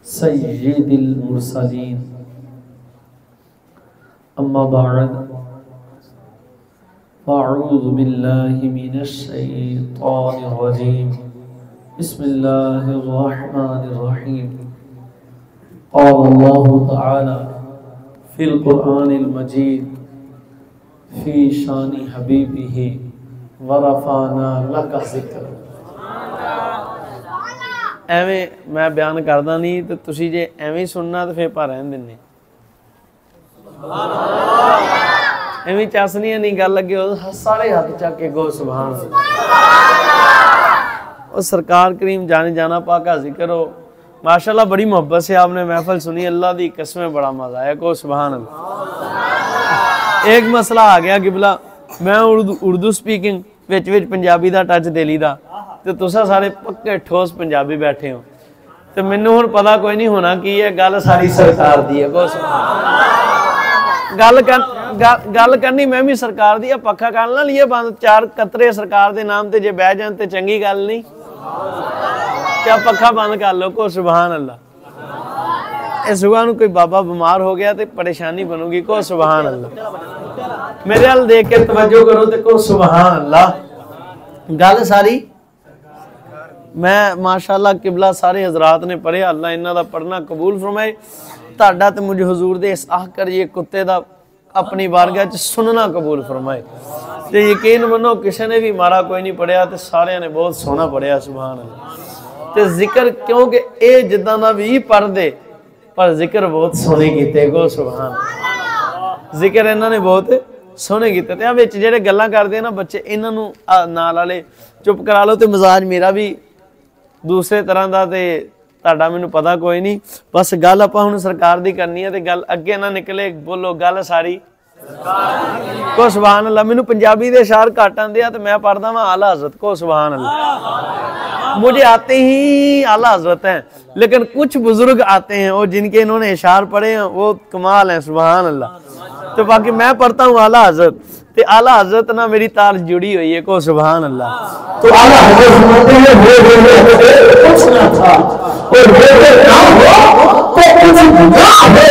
सय्यिदिल मुरसलीन अम्मा बाद अऊज़ु बिल्लाहि मिनश शैतानिर रजीम बिस्मिल्लाहिर रहमानिर रहीम क़ाल अल्लाहु तआला फिल क़ुरआनिल मजीद फ़ी शानि हबीबिही व रफ़अना लका ज़िक्र। एवें मैं बयान करदा नहीं तो तुसी जे एवें सुनना तो फिर पा रहन दिन्ने एवें चसनिया नहीं गल लगे सारे हाथ चक के गो सुभान और सरकार करीम जाने जाना पाका जिक्र हो माशाल्लाह। बड़ी मोहब्बत से आपने महफिल सुनी, अल्लाह दी कसमें बड़ा मजा आया। को सुभान अल्लाह। एक मसला आ गया किबला, मैं उर्दू स्पीकिंग विच पंजाबी दा टच दिली दा ते तुसा सारे पक्के ठोस पंजाबी बैठे हो तो मैनू हुण पता कोई नहीं होना कि ये गल सारी सरकार दी है। को गल करनी मैं भी सरकार दी है, पक्का कर ना लिए बंद चार कतरे सरकार दे नाम ते जे बह जान ते चंगी गल नहीं, क्या पक्का बंद कर लो। को सुभान अल्लाह। इस सुबह कोई बाबा बीमार हो गया तो परेशानी बनूगी। को सुभान अल्लाह। मेरे हाल देख के तवज्जो करो तो को सुभान अल्लाह। गल सारी मैं माशाअल्लाह किबला सारे हजरात ने पढ़े, अल्लाह इन्हां दा पढ़ना कबूल फरमाए। तुहाडा ते मुझे हुजूर दे इस आखर ये कुत्ते दा अपनी बारगाह च सुनना कबूल फरमाए। ते यकीन मनो किसी ने भी मारा कोई नहीं पढ़िया ते सारिਆਂ ने बहुत सोहना पढ़िया। सुभान अल्लाह। ते जिक्र क्योंकि ये जिद्दां दा भी पढ़दे पर जिक्र बहुत सोहने कीते। को सुभान। जिक्र इन्हां ने बहुत सोहने कीते ते विच जेहड़े गल्लां करदे ना बच्चे इन्हां नूं नाल वाले चुप करा लो। ते मजाज मेरा भी दूसरे तरह का तो तुहाडा मैनूं पता कोई नहीं, बस गल आपां हुण सरकार दी करनी है। तो गल अगे ना निकले, बोलो गल सारी को सुभान अल्लाह। मैनूं पंजाबी दे इशार घट आंदे आ ते मैं पढ़दा वां आला हज़रत। को सुभान अल्लाह। मुझे आते ही आला हज़रत हैं, लेकिन कुछ बुजुर्ग आते हैं और जिनके इन्होंने इशार पढ़े हैं वो कमाल है। सुभान अल्लाह। तो बाकी मैं पढ़ता हूँ आला हज़रत, ते आला हज़रत ना मेरी तार जुड़ी हुई है। को सुभान अल्लाह। तो आला हज़रत सुनाते हैं कुछ ना था और ना हो तो कुछ ना हो।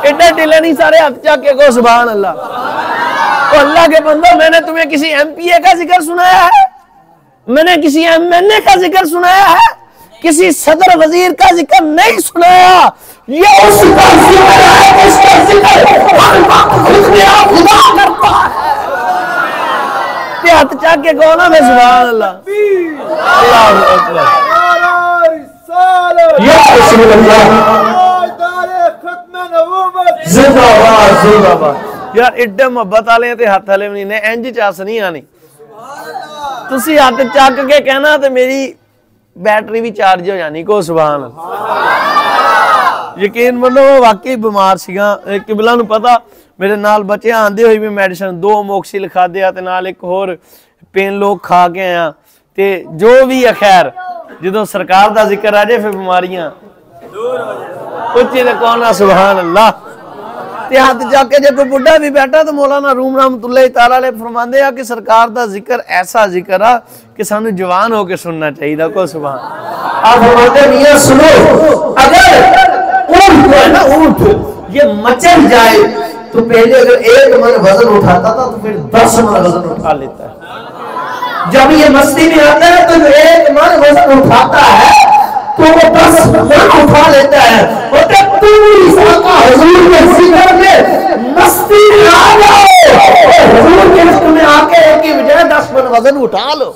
एडा ढिला नहीं, सारे हाथ चक के को सुभान अल्लाह। तो अल्लाह के बंदो, मैंने तुम्हें किसी एमपीए का जिक्र सुनाया है? मैंने किसी एमएनए का जिक्र सुनाया है? किसी सदर वजीर का जिक्र नहीं सुनाया। ये उसका जिक्र है जिसका जिक्र हर वक्त खुदा करता है। ते हाथ चक के कहो ना मैं सुभान अल्लाह। अल्लाहू अकबर। या रसूल अल्लाह। जिंदाबाद जिंदाबाद। यार एडे मोहब्बत वाले ते हाथ वाले भी नहीं, इंज चस नहीं आनी। तुसी हाथ चक के कहना ते मेरी बैटरी भी चार्ज हो जानी। को सुभान अल्लाह। यकीन मनो वाकई बीमार सीगा। किबला नूं पता मेरे नाल बच्चे आंदे हुए भी मेडिसिन 2 मोक्सिल खादे आ ते नाल एक होर पेन लोग खा के आया। ते जो भी है खैर, जो सरकार दा जिक्र आ जाए फिर बीमारियां दूर हो जाए। उच्ची ते कौन आ सुभान अल्लाह। ते हाथ जाके जब कोई बुढ़ा भी बैठा तो मौलाना रूम रहमतुल्लाह ताला अलैह फरमांदे आ कि सरकार दा जिक्र ऐसा जिक्र आ कि सानू जवान होके सुनना चाहिए। को सुभान। आप फरमाते मियां सुनो, अगर ऊंट है ना, ऊंट ये मचल जाए तो पहले अगर 1 मन वजन उठाता था तो फिर 10 मन वजन उठा लेता है। जब ये मस्ती में आता है तो 1 मन वजन उठाता है तो वो 10 मन उठा लेता है। और जब पूरी साका हुजूर के जिक्र में मस्ती में आ जाओ और हुजूर के जिक्र में आके एक की बजाय 10 मन वजन उठा लो।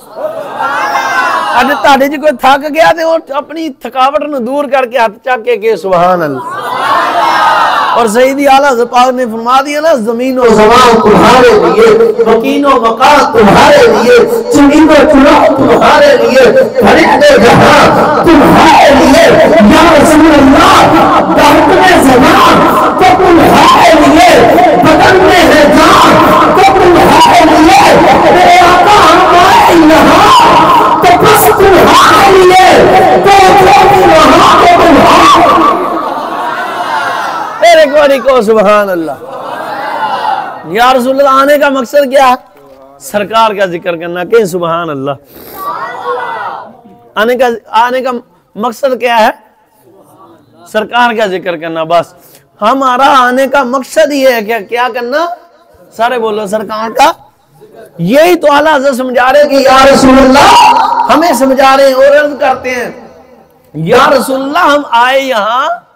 अज ताड़े च कोई थक गया तो अपनी थकावट नूं दूर करके हाथ चक के सुभान अल्लाह। और सईदी आला पाक ने फरमा दिया ना, जमीन और ज़मान तुम्हारे लिए, मकीन और मकान तुम्हारे लिए, चुनी और चुनाव तुम्हारे लिए, खरीदे जहां तुम्हारे लिए। या रसूल अल्लाह, दर्द में ज़मान तो तुम्हारे लिए, बदन में है जान तो तुम्हारे लिए, मेरे आका हमारे यहाँ तो बस तुम्हारे लिए, तो वहाँ तो तुम्हारे। एक बारी को सुभान अल्लाह। या रसूल अल्लाह, आने का मकसद क्या है? सरकार का जिक्र करना। कहीं सुभान अल्लाह। आने का मकसद क्या है? सरकार का जिक्र करना। बस हमारा आने का मकसद ये है क्या करना? सारे बोलो सरकार का। यही तो आला हज़रत समझा रहे कि या रसूलुल्लाह, हमें समझा रहे हैं और अर्ज करते हैं या रसूलुल्लाह हम आए यहाँ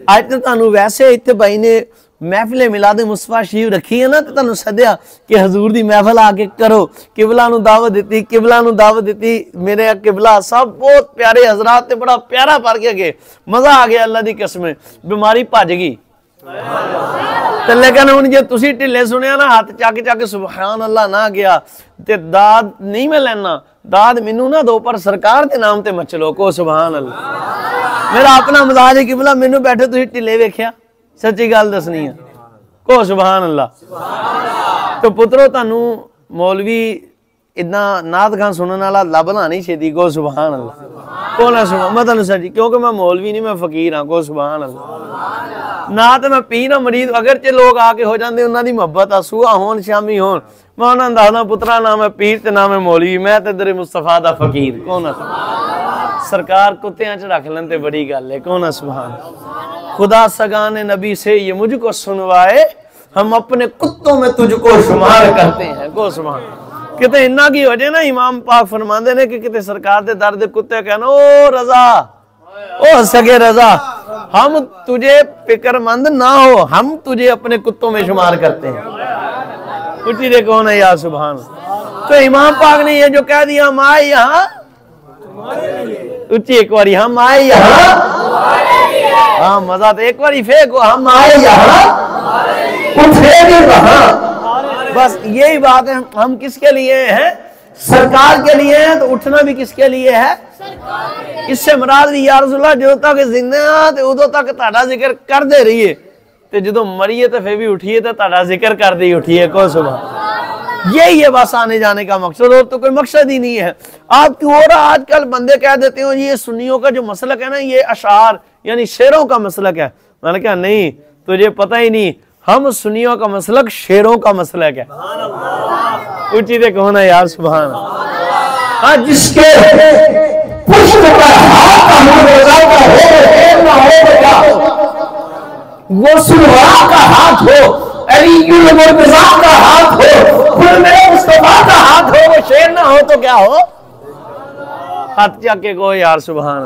आज तो तुहानू वैसे इतने भाई ने महफिल मिलाद मुस्तफा शरीफ रखी है ना, तो तुहानू सद्या कि हजूर दी महफिल आके करो। किबला नू दावत दी, किबला नू दावत दी। मेरे किबला सब बहुत प्यारे हजरात, बड़ा प्यारा पढ़ के गए, मजा आ गया। अल्लाह दी कसम बीमारी भज गई। तो लेकिन हुण जे तुसी ढिले सुनिया ना, हाथ चक चक सुभान अल्लाह ना गया ते दाद नहीं मैं लेना, दाद मैनू ना दो, पर सरकार के नाम ते मच लो। को सुभान अल्लाह। मेरा अपना मजाज है किबला, मैनू बैठे तुसी ढिले वेख्या, सच्ची गल दसनी है। को सुभान अल्लाह। तो पुत्रो तुहानू मौलवी इतना नात खान सुनने वाला लभना नहीं छेती। को सुभान अल्लाह। को ना सुना मैं तुहानू सच्ची, क्योंकि मैं मौलवी नहीं, मैं फकीर हाँ। को सुभान अल्लाह। ना तो मैं पी ना मरीद, अगर चे लोग आके हो जाते उन्होंने मुहब्बत आ, सुबह होन शामी होन, मैं उन्होंने दसना पुत्रा ना मैं पीर ते ना मैं मौलवी, मैं तो तेरे मुस्तफा दा फकीर। कौन ना सरकार कुत्तियां च रख लें तो बड़ी गल है। कौन ना सुभान। खुदा सगान नबी से ये मुझको सुनवाए, हम अपने कुत्तों में तुझको शुमार करते हैं। को सुभान। किते इन्ना की हो जाए ना, इमाम पाक फरमाते ने कि किते सरकार दे दर दे कुत्ते कहना ओ रजा, ओ सगे रजा, हम तुझे फिक्रमंद ना हो, हम तुझे अपने कुत्तों में शुमार करते हैं। उठी दे कौन है यार सुभान। तो इमाम पाक ने ये जो कह दिया हम आए यहाँ, उठी एक बारी हम आए यहाँ, हाँ मजा तो एक बारी फेंको, हम आए यहाँ उठेंगे वहां। बस यही बात है। हम किसके लिए हैं? सरकार के लिए हैं। तो उठना भी किसके लिए है? इससे मुराद भी या रसूलल्लाह जो तक जिंदा ते उदों तक ताड़ा जिक्र करते रहिए, ते जदों मरिए तो फिर भी उठिए तो ताड़ा जिक्र करते ही उठिए। को सुबह यही है बस आने जाने का मकसद, और तो कोई मकसद ही नहीं है। आप क्यों हो रहा, आजकल बंदे कह देते हो ये सुन्नियों का जो मसलक है ना, ये अशार यानी शेरों का मसलक है। मैंने कहा नहीं, तुझे पता ही नहीं, हम सुन्नियों का मसलक शेरों का मसलक है। ऊंची दे कौन है यार सुभान। हाँ जिसके वो सुलवा का हाथ हो, का हाथ हो, खुद मेरे मुस्तफा का हाथ हो, वो शेर ना हो तो क्या हो? हाथ चक के को यार सुभान।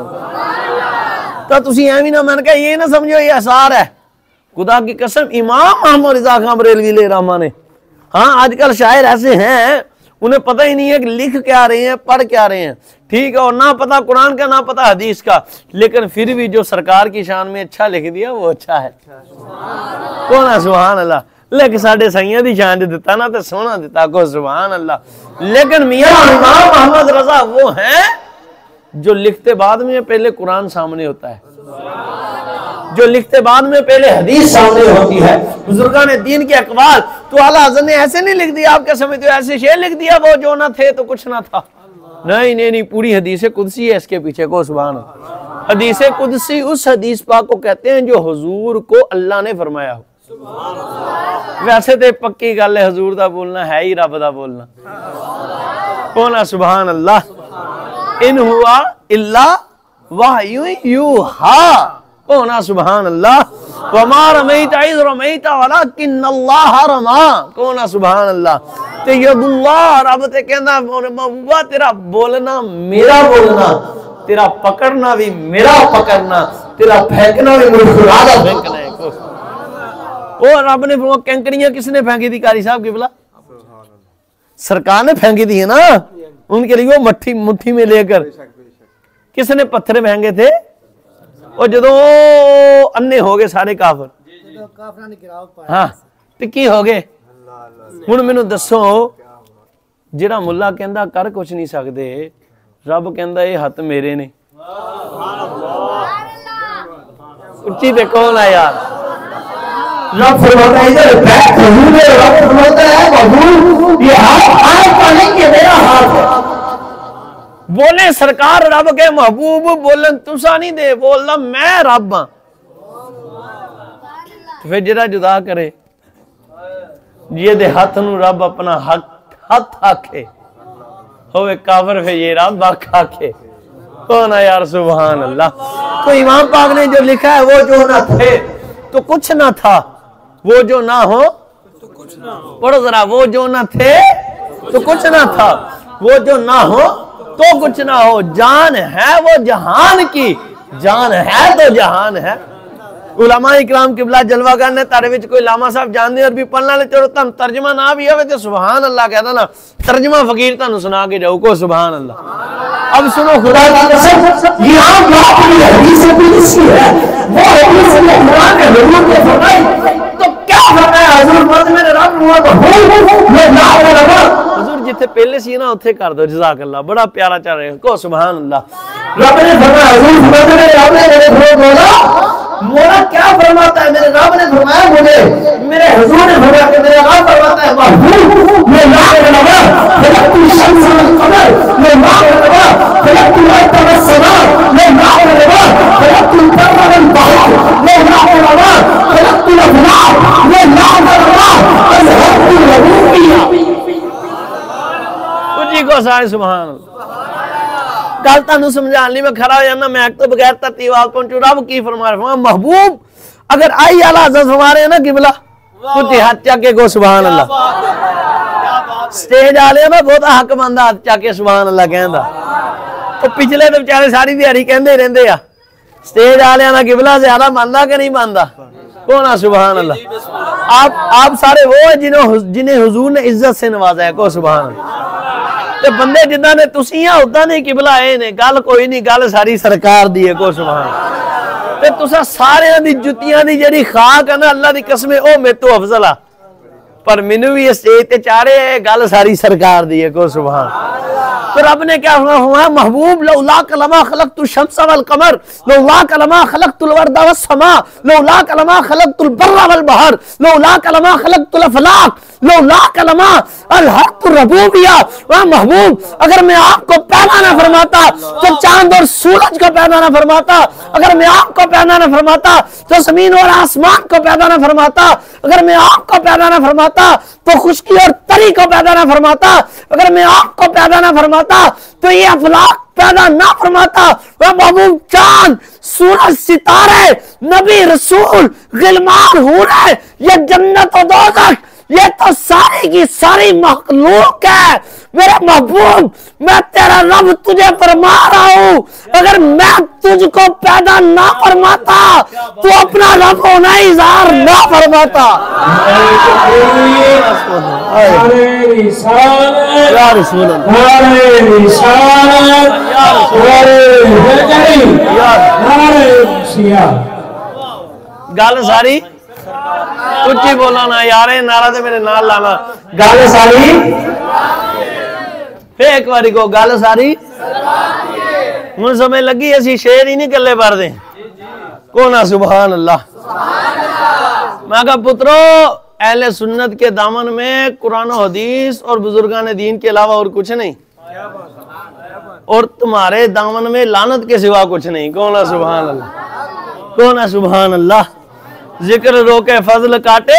तो तुसी एवं ना, मैंने कहा ये ना समझो ये असार है। खुदा की कसम इमाम मोहम्मद रिजा खान बरेलवी ले रामा ने, हाँ आजकल शायर ऐसे हैं उन्हें पता ही नहीं है कि लिख क्या रहे हैं, पढ़ क्या रहे हैं, ठीक है, और ना पता कुरान का ना पता हदीस का, लेकिन फिर भी जो सरकार की शान में अच्छा लिख दिया वो अच्छा है। कौन है? सुभान अल्लाह। लेकिन साढ़े सैया की शान दिता ना तो सोना दिता। को सुभान अल्लाह। लेकिन मियां इमाम मोहम्मद रजा वो हैं जो लिखते बाद में पहले कुरान सामने होता है, जो लिखते बाद में पहले हदीस सामने होती है, बुजुर्गान ने दीन के अकवाल। तो आला हज़रत ने ऐसे नहीं लिख दिया आप क्या समझते हो, ऐसे शेर लिख दिया वो जो ना थे तो कुछ ना था। नहीं नहीं नहीं, पूरी हदीस कुदसी है इसके पीछे। को सुभान। हदीस कुदसी उस हदीस पाक को कहते हैं जो हुजूर को अल्लाह ने फरमाया हो। वैसे तो पक्की गल है, हुजूर दा बोलना है ही रब दा बोलना। कौन है? सुभान अल्लाह। इन हुआ इल्ला वहयु यूहा। कोना सुभान अल्लाह। वमा रमैता इज़ रमैता वलाकिन्नल्लाह रमा। कोना सुभान अल्लाह। ते यदुल्लाह रब ते कहंदा महबूबा तेरा बोलना मेरा बोलना, तेरा पकड़ना भी मेरा पकड़ना, तेरा फेंकना भी मेरे खुदा दा फेंकना है। और रब ने वो कंकड़ियां किसने फेंकी थी? कारी साहब की बोला सरकार ने फेंकी थी ना, उनके लिए वो मुट्ठी में लेकर। किसने पत्थर फेंके थे? और जो अन्ने हो गए सारे काफर, हाँ तो की हो गए? हुण मैनू दसो, जिहड़ा मुल्ला कहंदा कर कुछ नहीं सकते, रब कहंदा ये हत्थ मेरे ने। उच्ची ते कौन है यार? रब फरमाता है इधर बैठ, रब फरमाता है महबूब ये हाथ आपका नहीं, ये मेरा हाथ है। बोले सरकार रब के महबूब, बोलन तुसा नहीं दे, बोलना मैं रब हाँ। फिर जरा जुदा करे, ਜਿਹਦੇ ਹੱਥ ਨੂੰ ਰੱਬ अपना हथ आखे होवे काफिर फिर ये रब आख आखे कौन है यार सुभान अल्लाह। तो इमाम पाक ने जो लिखा है वो जो ना थे तो कुछ ना था, वो जो ना हो तो कुछ ना हो। पढ़ो जरा, वो जो ना थे तो कुछ ना था, वो जो ना हो तो कुछ ना हो। जान है वो जहान की, जान है तो जहान है। उलमा इकराम किबला जलवागर ने तारे विच कोई लामा साहब जानते और भी पढ़ना ले, चलो तुम तर्जमा ना भी आवे तो सुभान अल्लाह कहता ना, तर्जमा फकीर तुम सुना के जाओ को सुभान अल्लाह। अब सुनो खुदा की कसम, यहां बात की हदीस कुदसी है, वो हदीस में कुरान ने हुजूर ने फरमाई तो क्या फरमाया हुजूर, मत मेरे रब हुआ तो हो मैं ना लगा। हुजूर जिथे पहले सी ना उथे कर दो, जज़ाक अल्लाह, बड़ा प्यारा चल रहे को सुभान अल्लाह। रब ने फरमाया हुजूर फरमाते मेरे रब ने मेरे को बोला मोला क्या फरमाता है, मेरे रब ने फरमाया मुझे, मेरे हुजूर ने फरमाया कि मेरा रब फरमाता है महबूब मैं ना लगा फलकतु शम्स वल कमर, मैं ना लगा फलकतु अर्द वस समा, मैं ना लगा फलकतु बर्र वल बहर, मैं ना लगा फलकतु अफलाक, मैं ना लगा अज़हरतु रबूबिया। उजी को सारे सुभान अल्लाह। गल तुहानू समझाने लिए मैं खड़ा हो जाना, मैं तो बगैर तरतीब आल पहुंचू। रब की फरमा रहा महबूब अगर आई आला हज़रत फरमा रहे हैं ना किबला कुछ हाथ चाके को सुभान अल्लाह। स्टेज वाले ना बहुत हक बनता हाथ चाके सुभान अल्लाह कहंदा, तो पिछले तो बेचारे सारी दिहाड़ी कहंदे रहंदे आ, स्टेज वाले ना किबला ज्यादा बनता कि नहीं बनता, कौन है सुभान अल्लाह। आप सारे वो जिन्हें हुजूर ने इज्जत से नवाजा है को सुभान अल्लाह। ते बंदे जिदा ने तुसी आ उदा नहीं किबला आए ने, गल कोई नहीं, गल सारी सरकार दी है को सुभान। ते तुसा सारे दी जुतियां दी जेड़ी खाक है ना अल्लाह दी कसम ओ मेरे तो अफजल आ, पर मैनू भी स्टेज ते चारे गल सारी सरकार दी है को सुभान। तो रब ने क्या फरमाया महबूब लौला कलमा खलकतु शम्स वल कमर, लौला कलमा खलकतुल वर्द वस समा, लौला कलमा खलकतुल बर्र वल बहर, लौला कलमा खलकतुल अफलाक, लौला कलमा अलहक़्तु रबूबिया। वह महबूब अगर मैं आपको पैदा ना फरमाता तो चांद और सूरज को पैदा ना फरमाता, अगर मैं आपको पैदा ना फरमाता तो जमीन और आसमान को पैदा ना फरमाता, अगर मैं आपको पैदा ना फरमाता तो खुशकी और तरी को पैदा ना फरमाता, अगर मैं आपको पैदा ना फरमाता तो ये अफलाक पैदा ना फरमाता। वह महबूब चांद सूरज सितारे नबी रसूल गिलमान हूरे ये जन्नत और दोज़ख ये तो सारी की सारी मखलूक है। मेरे महबूब मैं तेरा रब तुझे फरमा रहा हूं, अगर मैं तुझको पैदा ना फरमाता तो अपना रब होना इज़हार ना फरमाता। गल सारी उच्ची बोला ना यार, नारा तो मेरे नाल लाना, गल सारी फिर एक बारी को गल सारी हूं समझ लगी, असी शेर ही नहीं कले पढ़ते कौन है सुभान अल्लाह। मैं कहा पुत्रो अहले सुन्नत के दामन में कुरान और हदीस और बुजुर्गान दीन के अलावा और कुछ नहीं, और तुम्हारे दामन में लानत के सिवा कुछ नहीं। कौन है सुभान अल्लाह, कौन है सुभान अल्लाह। जिक्र रोके फजल काटे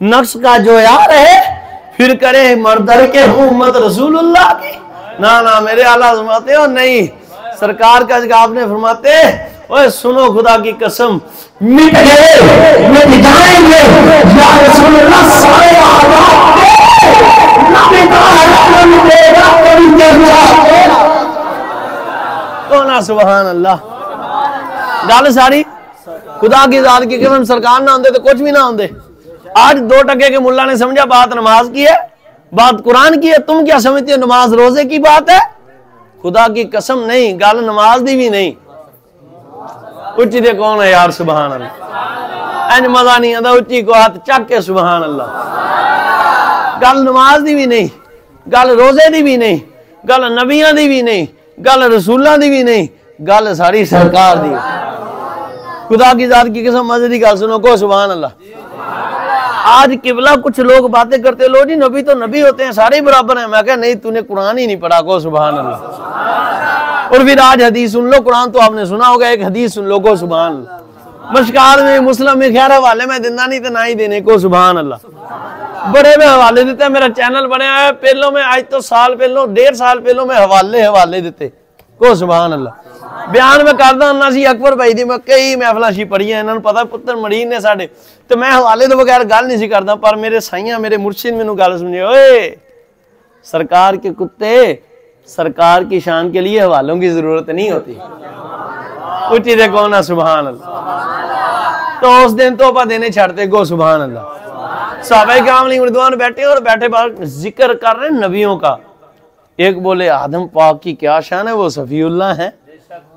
नक्श का जो यार है, फिर करे मर्दर के उम्मत रसूलुल्लाह की। ना ना मेरे आला फरमाते हो नहीं, सरकार का जवाब ने फरमाते ओए सुनो खुदा की कसम मिट गए मिट जाएंगे या रसूलुल्लाह सारे आवाज़ ना मिटेगा कोई नहीं। कौन है सुभान अल्लाह। गल सारी खुदा की जात की कसम सरकार ना होंदे तो कुछ भी ना होंदे। आज 2 टके के मुल्ला ने समझा बात नमाज की है, बात कुरान की है। तुम क्या समझते हो नमाज रोजे की बात है? खुदा की कसम नहीं, गल नमाज दी भी नहीं। उच्ची दे कौन है यार सुभान अल्लाह। इंज मजा नहीं आता उच्ची को हाथ चक के सुभान अल्लाह। गल नमाज दी भी नहीं, गल रोजे दी भी नहीं, गल नबियां दी भी नहीं, गल रसूलां दी भी नहीं, गल सारी सरकार दी। खुदा की जात की कसम मजे की गल सुनो को सुभान अल्लाह। आज किबला कुछ लोग बातें करते लो जी नबी तो नबी होते हैं सारे बराबर हैं। मैं कहा नहीं, तूने कुरान ही नहीं पढ़ा को सुभान अल्लाह। और फिर आज हदीस सुन लो, कुरान तो आपने सुना होगा, एक हदीस सुन लो को सुभान अल्लाह। मशकात में मुस्लिम में खैर हवाले में दिंदा नहीं तो ना ही देने को सुभान अल्लाह। बड़े में हवाले दिते, मेरा चैनल बनया है पहलों में, आज तो साल पहलों 1.5 साल पहलों मैं हवाले दिते को सुभान अल्लाह। बयान में करदा हुंदा सी अकबर भाई दी, मैं कई महफिलां सी पढ़ियां, इन्हां नूं पता पुत्तर मरीन ने साडे, ते मैं हवाले तो बगैर गल नहीं सी करदा, पर मेरे साईयां मेरे मुर्शिद मैनूं गल समझे, ओए सरकार के कुत्ते, सरकार की शान के लिए हवालों की जरूरत नहीं होती। उठी देखो ना सुभान अल्लाह। तो उस दिन तोहफा देने छड़ते गो सुभान अल्लाह। सहाबा किराम रिज़वान बैठे और बैठे बाद जिक्र कर रहे नबियों का। एक बोले आदम पाक की क्या शान है, वो सफीउल्लाह है।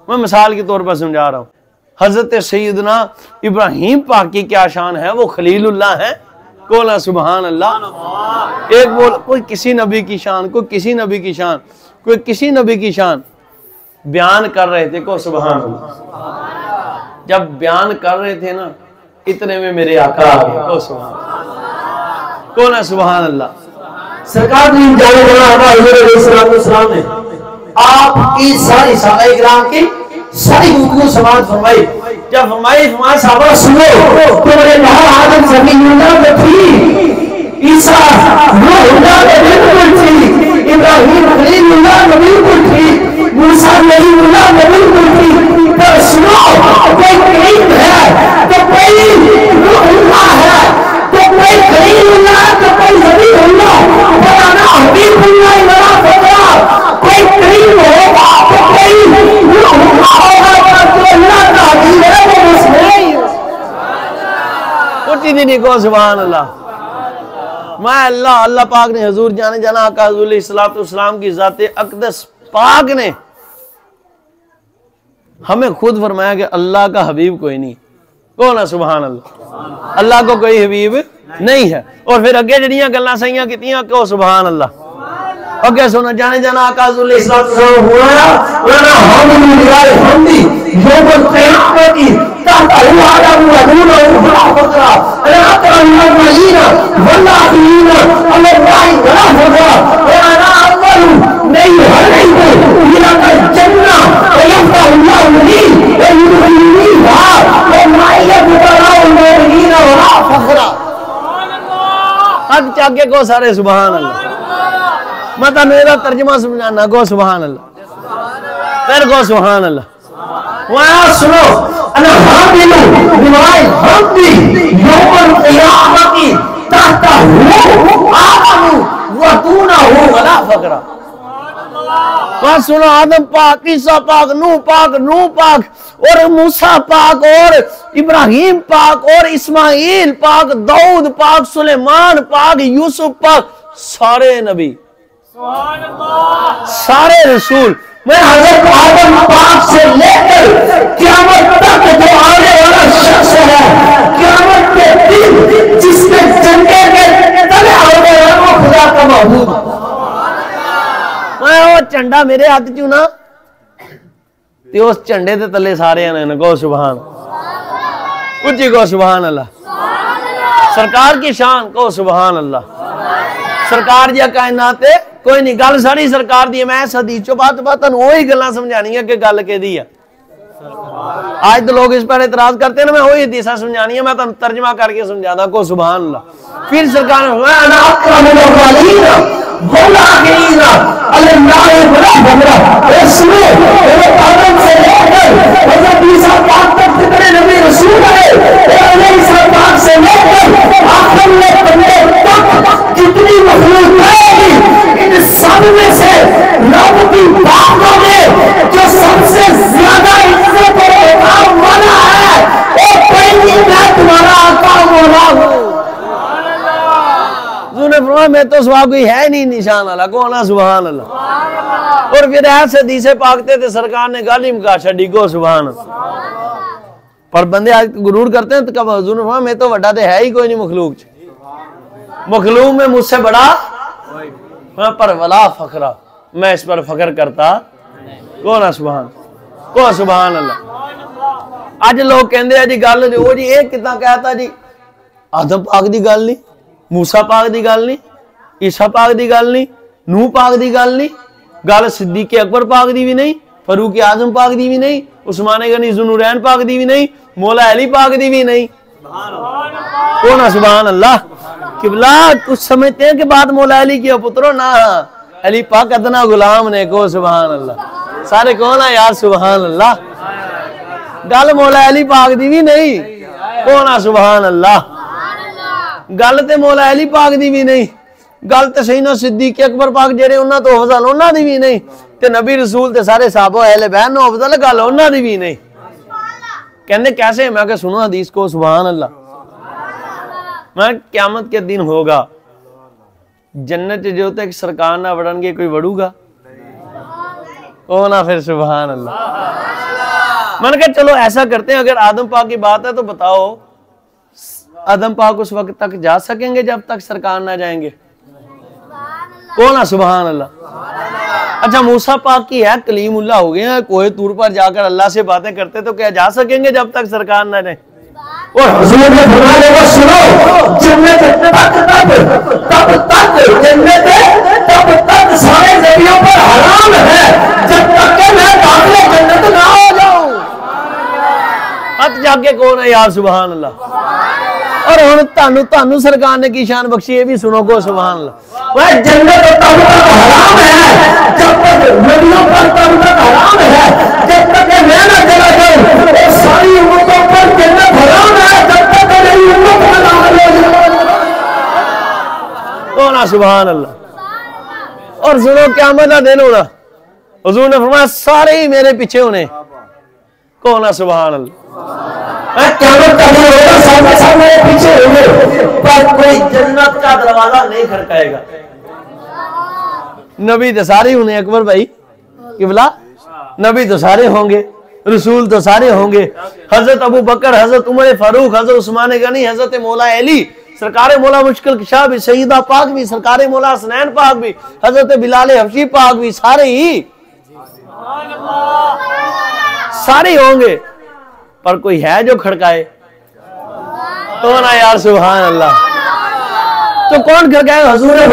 मैं मिसाल के तौर पर समझा रहा हूँ। हजरत सैयदना इब्राहिम पाक की क्या शान है, वो खलीलुल्लाह है। कोला सुभान अल्लाह। एक बोल कोई किसी नबी की शान, कोई किसी नबी की शान, कोई किसी नबी की शान बयान कर रहे थे को सुभान अल्लाह। जब बयान कर रहे थे ना, इतने में मेरे आका आ गए को सुभान अल्लाह। को ना सुभान अल्लाह। सरकार ने जाने ने आपकी सारी सहाबाए किराम की सारी गुफ्तगू समाअत फरमाई। जब फरमाई साहबा सुनो, तुम्हारे नहा आदम ज़मीनुल्लाह में थी, ईसा रूहुल्लाह में बिल्कुल थी, इब्राहिम खलीलुल्लाह में बिल्कुल थी, मूसा नबीउल्लाह में बिल्कुल थी। पर सुनो, कोई करीम है तो कोई रूहुल्लाह है, तो कोई खलीलुल्लाह, तो कोई नबीउल्लाह, वरना हबीबुल्लाह वला फकरा। कोई करीम होगा तो कोई रूहुल्लाह होगा, तो अल्लाह का हबीब है वो मुस्लिम। उठी नहीं को सुभान अल्लाह। मैं अल्लाह पाक ने हजूर जाने जाना आका हुज़ूर सल्लल्लाहु की ज़ाते अक़दस पाक ने हमें खुद फरमाया कि अल्लाह का हबीब कोई नहीं। कौन है सुभान अल्लाह। अल्लाह को कोई हबीब नहीं है। और फिर अगे जड़ियां गल्लां सहियां कीतियां को सुभान अल्लाह। अगे सुनो जाने जाना आका हुज़ूर सल्लल्लाहु चाके को सारे सुभान अल्लाह। मैं तो मेरा तर्जमा समझाना गो सुभान अल्लाह। फिर गो सुभान अल्लाह। वहाँ सुनो अना हामिलु रिवायत हमदी यौमल क़ियामती तहता हु आदम व दूनहु वला फकरा। वहाँ सुनो आदम पाक, ईसा पाक, नूह पाक और मूसा पाक और इब्राहिम पाक और इस्माइल पाक, दाऊद पाक, सुलेमान पाक, यूसुफ पाक, सारे नबी, सारे रसूल। मैं हज़रत आदम पाक से लेकर क़यामत तक जो आने वाला शख्स है, क़यामत के दिन जिसके झंडे के तले होने वाला वो खुदा का महबूब। मैं वो झंडा मेरे हाथ च ना, ते उस झंडे के तले सारे ने गो सुभान। उच्ची गो सुभान अल्लाह। सरकार की शान को सुभान अल्लाह। सरकार जी कायनात कोई नहीं। गल सारी सरकार दी। मैं इस हदीस चो बात वही गल्लां समझानी है कि गल केदी है। आज तो लोग इस पर एतराज करते हैं ना, मैं वही हदीसा समझानी है, मैं तुहानू तर्जमा करके समझादा को सुभान अल्लाह। फिर सरकार जितनी मखलूक है इन सब में से रब की बातों में जो सबसे ज्यादा इज्जत और इकराम वाला है वो पहली मैं तुम्हारा आका मौला हूँ। मैं तो सवाब कोई है नहीं निशान वाला कौन है सुभान अल्लाह। और फिर ऐसे हदीसे पाकते थे सरकार ने गाली मुका छड़ी को सुभान। पर बंदे आज गुरूर करते हैं तो कब हुजूर ने मैं तो बड़ा तो है ही कोई नहीं मखलूक च, मखलूक में मुझसे बड़ा पर वला फखरा, मैं इस पर फखर करता कौन है सुभान। को सुभान अल्लाह। अज लोग कहते हैं जी गल वो जी ये कितना कहता जी आदम पाक की गल नहीं, मूसा पाक की गल नहीं, ईसा पाक की गल नहीं, नूह पाक की गल नहीं, गल सिद्दीक़ अकबर पाक की भी नहीं, फरूक आजम पाक की भी नहीं, उस्मान गनी ज़ुनूरैन पाक की भी नहीं, मौला अली पाक की भी नहीं। कौन है सुभान अल्लाह। किबला कुछ समझते हैं कि बात मौला अली की पुत्रो ना, अली पाक अदना गुलाम ने को सुभान अल्लाह। सारे कौन है यार सुभान अल्लाह। गल मौला अली पाक दी भी नहीं, कौन आ सुभान अल्लाह। गल ते मौला अली पाक दी भी नहीं, गल ते सहीना सिद्दीक अकबर पाक जेड़े उन्हां तो अफजल उन्हां दी भी नहीं, ते नबी रसूल ते सारे साहबा अहले बैत नो अफजल गल उन्हां दी भी नहीं। कहंदे कैसे? मैं कहा सुनो हदीस को सुभान अल्लाह। मैं क़यामत के दिन होगा जन्नत जो तक सरकार ना वड़नगे कोई वड़ूगा ओ ना, फिर सुभान अल्लाह। मैंने कहा चलो ऐसा करते हैं, अगर आदम पाक की बात है तो बताओ आदम पाक उस वक्त तक जा सकेंगे जब तक सरकार ना जाएंगे? कौन है सुभान अल्लाह। अच्छा मूसा पाक की है कलीमुल्लाह हो गए हैं, कोहे तूर पर जाकर अल्लाह से बातें करते तो क्या जा सकेंगे जब तक सरकार ना जाए? और हुजूर ने फरमाया सुनो, जन्नत तब तक जन्नत तब तक सारे नबियों पर हराम है जब तक कि मैं दाखिल जन्नत ना हो जाऊं। हथ जाके कौन है यार सुभान अल्लाह। और हुण तानू तानू सरकार ने की शान बख्शी, ये भी सुनो को सुभान अल्लाह। वह जन्नत तब तक हराम है जब तक नबियों पर तब तक हराम है जब तक मैं ना चला जाऊं। और सारी उम्मतों पर जन्नत हराम है जब तक मेरी उम्मत में ना हो। कौन है सुभान अल्लाह। और सुनो क़यामत का दिन होना, हुजूर ने फरमाया सारे ही मेरे पीछे होने। कौन है सुभान अल्लाह। क़यामत का दिन होगा, सामने सामने पीछे होंगे पर कोई जन्नत का दरवाजा नहीं खड़काएगा। नबी तो सारे होंगे अकबर भाई, किबला नबी तो सारे होंगे, रसूल तो सारे होंगे। हजरत अबू बकर, हजरत उमर फारूक, हजरत उस्मान गनी, हजरत मौला अली, सरकार मौला मुश्किल कुशा भी, सईदा पाक भी, सरकार मौला हसनैन पाक भी, हजरत बिलाल हबशी पाक भी, सारे ही सारे होंगे। पर कोई है जो खड़काए? कौन है यार सुभान अल्लाह। तो कौन खड़काए? हुजूर ने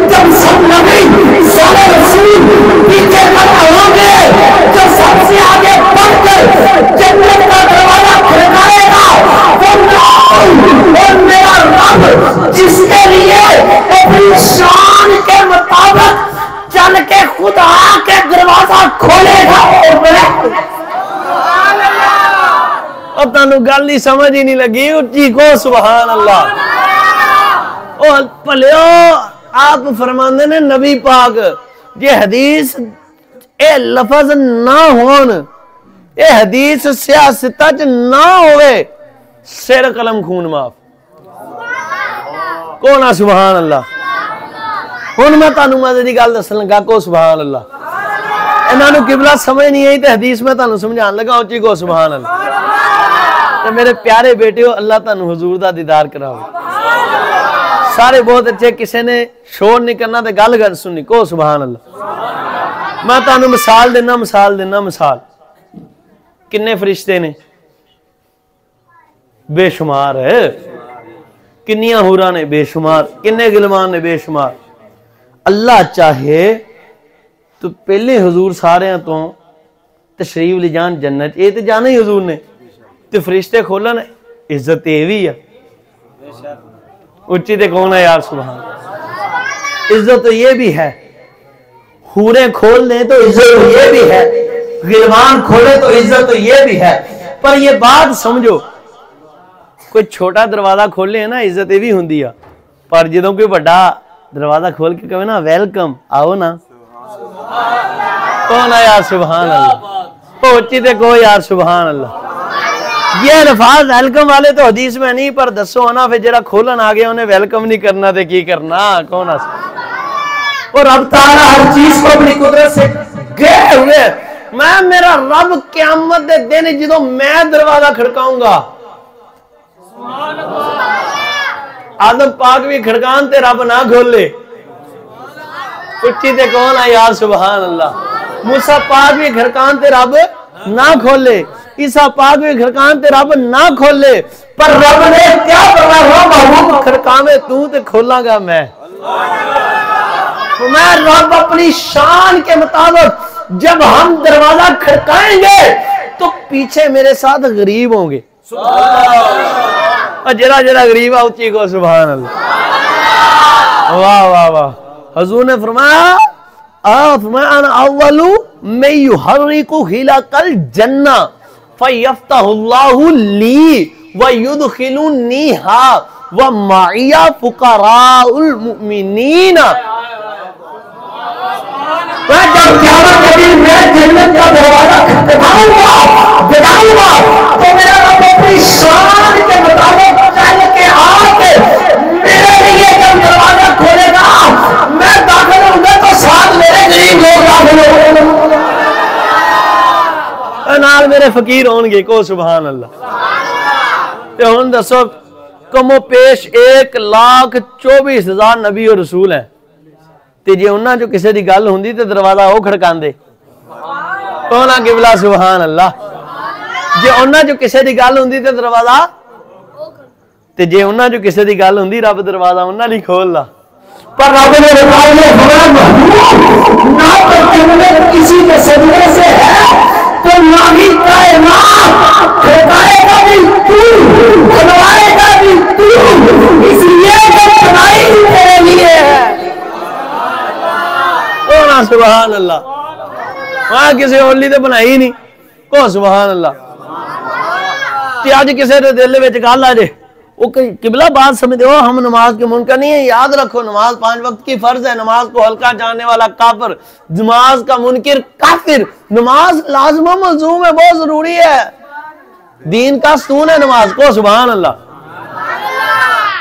जब सब नबी सारे रसूल पीछे खड़े होंगे, जो सबसे आगे बढ़कर जन्नत का दरवाजा खड़काएगा और मेरा रब जिसके लिए अपनी शान के मुताबिक चल के खुदा के दरवाजा खोलेगा और मैं। और तानू गल ही समझ ही नहीं लगी, उच्ची को सुभान अल्लाह। ओ भलियो आप फरमांदे ने नबी पाक जे हदीस ए लफज ना होन, ए हदीस सियासत च ना होवे, सिर कलम खून माफ। कौन आ सुभान अल्लाह। हुण मैं तानू मजे दी गल दसन लगा को सुभान अल्लाह। इन्हां नू किबला समझ नहीं आई ते हदीस में तानू समझान लगा, उच्ची को सुभान अल्लाह। ते मेरे प्यारे बेटियो अल्लाह तानू हुजूर दा दीदार करावे। सारे बहुत अच्छे, किसी ने शोर नहीं करना ते गल कर सुननी को सुभान अल्लाह। मैं तानू मिसाल देना मिसाल किन्ने फरिश्ते ने? बेशुमार है। किन्नियां हूरां ने? बेशुमार। किन्ने गिलमान ने? बेशुमार। अल्लाह चाहे तो पहले हुजूर सारे तो तशरीफ ले जान जन्नत, ये तो जाना ही हुजूर ने, तो फरिश्ते खोलन इज्जत ये भी है। उच्ची ते कौन है यार सुभान। इज्जत तो ये भी है, हूरें खोल दें तो इज्जत तो ये भी है, गिलमान खोले तो इज्जत तो ये भी है। पर ये बात समझो, कोई छोटा दरवाजा खोले ना इज्जत ये भी होंगी है, पर जो कोई बड़ा दरवाजा खोल के कहे ना वेलकम आओ ना, कौन है यार सुभान अल्लाह। उच्ची ते को यार सुभान अल्लाह। ये अल्फाज वेलकम वाले तो हदीस में नहीं, पर दसो ना फिर जरा खोलन आ गया उन्हें वेलकम नहीं करना तो की करना? कौन आ। और अब तारा हर चीज को अपनी कुदरत से गए हुए, मैं मेरा रब क़यामत दे दिन जो मैं दरवाजा खड़काऊंगा, आदम पाक भी खड़कान ते रब ना खोले। उच्ची ते कौन है यार सुभान अल्लाह। मूसा पाक भी खड़कान ते रब ना खोले। ईसा पाक में खड़कान ते रब ना खोले, पर रब ने क्या फरमाया, महबूब खड़कावे तू ते खोलांगा मैं। तो मैं रब अपनी शान के मुताबिक जब हम दरवाजा खड़काएंगे तो पीछे मेरे साथ गरीब होंगे, और जरा जरा गरीब है उच्ची को सुभान अल्लाह। वाह वाह वाह। हुजूर ने फरमाया अव्वलु मैं युहर्रिकु हिलकल जन्ना फयफ्तहुल्लाहु ली व युदखिलुनीहा व माइया फुकराउल मुमिनीन। जब क़यामत के दिन मैं जन्नत का दरवाजा खटखटाऊंगा तो मेरा रब अपनी शान के मुताबिक चल के आके मेरे लिए जब दरवाजा खोलेगा, मैं दाखिल होऊंगा तो साथ मेरे गरीब लोग दाखिल होंगे, नाल मेरे फकीर होंगे को सुभान अल्लाह। ते हुण दसो कमो पेश 1,24,000 नबी और रसूल है, ते जे उन्हां चों किसी दी गल हुंदी ते दरवाजा वो खड़कांदे कौन आ किबला सुभान अल्लाह। जे उन्हां चों किसी दी गल हुंदी ते दरवाजा, ते जे उन्हां चों किसी दी गल हुंदी रब दरवाजा उन्हां लई खोलदा। पर रब ने ना तो जन्नत किसी के सदके से है तो ना ही कायनात खड़काएगा भी तू, बनवाएगा भी तू, इसलिए जब बनाई तेरे लिए है। सुभान अल्लाह। वहां किसी ओली ते बनाई नहीं को सुभान अल्लाह। ते अज किसी दे दिल विच गल आ जे वो किबला बात समझ हो, हम नमाज के मुनकर नहीं है, याद रखो नमाज 5 वक्त की फर्ज है, नमाज को हल्का जानने वाला काफिर, नमाज का मुनकिर काफिर। नमाज लाजमा मलजूम है, बहुत जरूरी है, दीन का स्तून है नमाज को सुभान अल्लाह।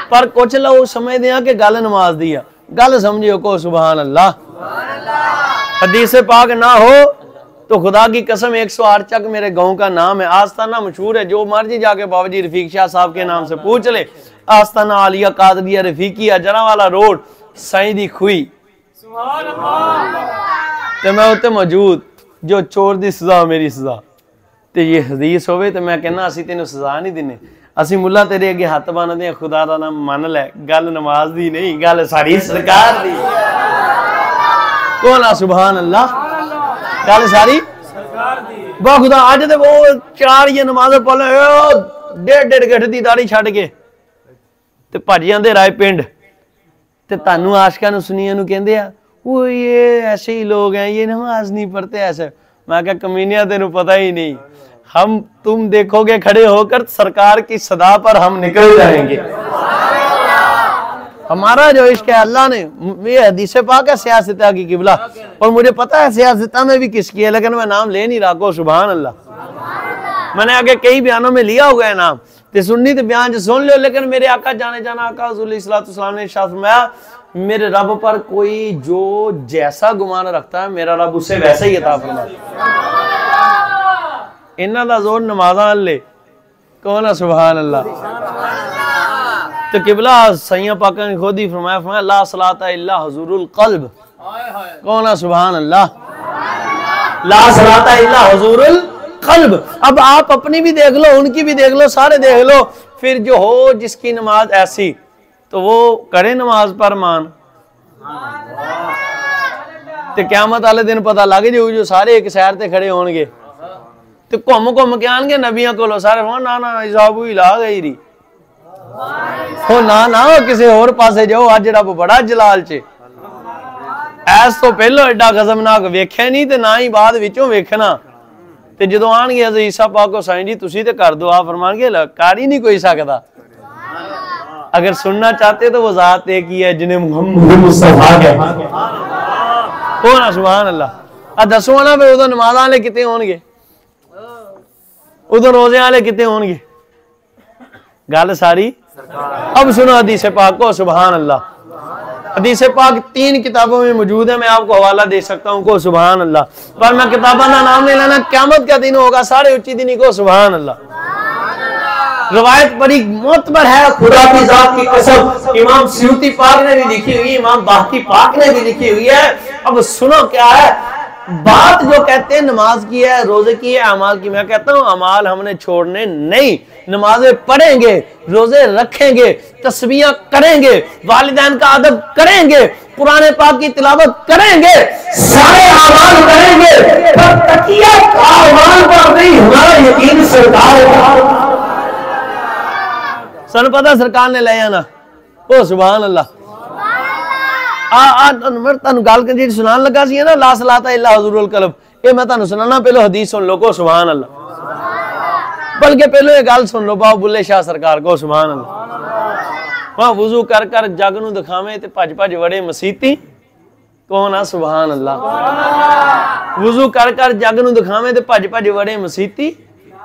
पर कुछ लोग समझते हैं कि गल नमाज दी है, गल समझियो को सुभान अल्लाह। हदीस पाक ना हो तो खुदा की कसम 108 चक मेरे गांव का नाम है, आस्ताना मशहूर है, जो मर्जी जाके बाबा जी रफीक शाह साहब के नाम से पूछ ले। आस्ताना आलिया कादरिया रफीकिया जरावाला रोड साईं दी खुई ते मैं उत्ते मौजूद, जो चोर दी सजा मेरी सजा। ते ये हदीस होवे ते मैं कहना असी तेनू सजा नहीं दिने, असी मुल्ला तेरे अगे हथ बन्नदे हैं, खुदा दा नाम मन लै, गल नमाज दी नहीं, गल सारी सरकार दी। कौन आ सुभान अल्लाह, गल सारी बा खुदा। अज ते वो 4 ये नमाज पढ़ 1.5 गिठ दी दाढ़ी छड्ड के ते भज जांदे राय पिंड, ते तानू आशिकां नू सुनिया नू कहंदे आ वो ये ऐसे ही लोग हैं, ये नमाज नहीं पढ़ते ऐसे। मैं कहा कमीनिया तेनू पता ही नहीं, हम तुम देखोगे खड़े होकर सरकार की सदा पर हम निकल जाएंगे। हमारा जो इश्क है अल्लाह ने, ये हदीस पाक है सियासत की किबला, और मुझे पता है सियासत में भी किसकी है, लेकिन मैं नाम ले नहीं रहा को सुभान अल्लाह। मैंने आगे कई बयानों में लिया हुआ है नाम, ते सुन्नी तो बयान जो सुन लो, लेकिन मेरे आका जाने जाना आका हुज़ूर सल्लल्लाहु ने इरशाद फरमाया मेरे रब पर कोई जो जैसा गुमान रखता है मेरा रब उसे वैसा ही अता फरमाता। इन्हां दा जोर नमाज़ां अल्ले कौन है सुभान अल्लाह। तो किबला सैया पाक ने खुद ही फरमाया ला सलाता इल्ला हुजूरुल कल्ब, कौन है सुभान अल्लाह, ला सलाता इल्ला हुजूरुल कल्ब। अब आप अपनी भी देख लो, उनकी भी देख लो, सारे देख लो, फिर जो हो जिसकी नमाज ऐसी तो वो करे नमाज पर मान, ते क़यामत वाले दिन पता लग जाऊ जो सारे एक सैर ते खड़े होंगे, ते घूम घूम के आएंगे नबियां कोलों सारे, ना ना हिसाब ही ला गई री हो, ना किसी होर पासे जाओ, अज रब बड़ा जलाल च, ऐस तो पहलो एडा खसमनाक वेख्या नहीं ते ना ही बाद विचों वेखना। ते जदों आणगे हज़रत ईसा पाक को साईं जी तुसी ते कर दो, आप फरमानगे कर ही नहीं कोई सकदा। अगर सुनना चाहते तो वो जात एक ही है जिन्हें मुहम्मद मुस्तफा कहते हैं, कौन है सुभान अल्लाह। दसो ना फिर उदों नमाज़ वाले कितने होणगे, उदों रोजे वाले कितने होणगे, गल सारी। अब सुनो हदीस पाक को सुभान अल्लाह। हदीस पाक 3 किताबों में मौजूद है, मैं आपको हवाला दे सकता हूँ को सुभान अल्लाह, पर मैं किताबों का नाम नहीं लेना, क़यामत का दिन होगा सारे उच्ची दिन को सुभान अल्लाह। रवायत बड़ी मोतबर है, खुदा की जात की कसम, इमाम सयूती पाक ने भी लिखी हुई है, इमाम बाकी पाक ने भी लिखी हुई है। अब सुनो क्या है, बात जो कहते हैं नमाज की है, रोजे की है, अमाल की, मैं कहता हूं अमाल हमने छोड़ने नहीं, नमाजें पढ़ेंगे, रोजे रखेंगे, तस्बीहां करेंगे, वालिदैन का अदब करेंगे, कुरान पाक की तिलावत करेंगे, सारे अमाल करेंगे, पर तकिया का अमाल पर नहीं, हमारा यकीन सरकार का। सन पता सरकार ने ले आना, ओ सुभान अल्लाह। मैं तुहानू गल जी सुनान लगा सी ना, ला सलाता इल्ला हुजूरुल कल्ब, ये मैं तुहानू सुनाना, पहले हदीस सुन लो, को सुभान अल्लाह। बल्कि पहले ये गल सुन लो बाबू बुल्ले शाह सरकार, को सुभान अल्लाह। वहां वुजू कर कर जग नू दिखावे ते भज भज वड़े मसीती, कौन आ सुभान अल्लाह। वुजू कर कर जग नू दिखावे ते भज भज वड़े मसीती,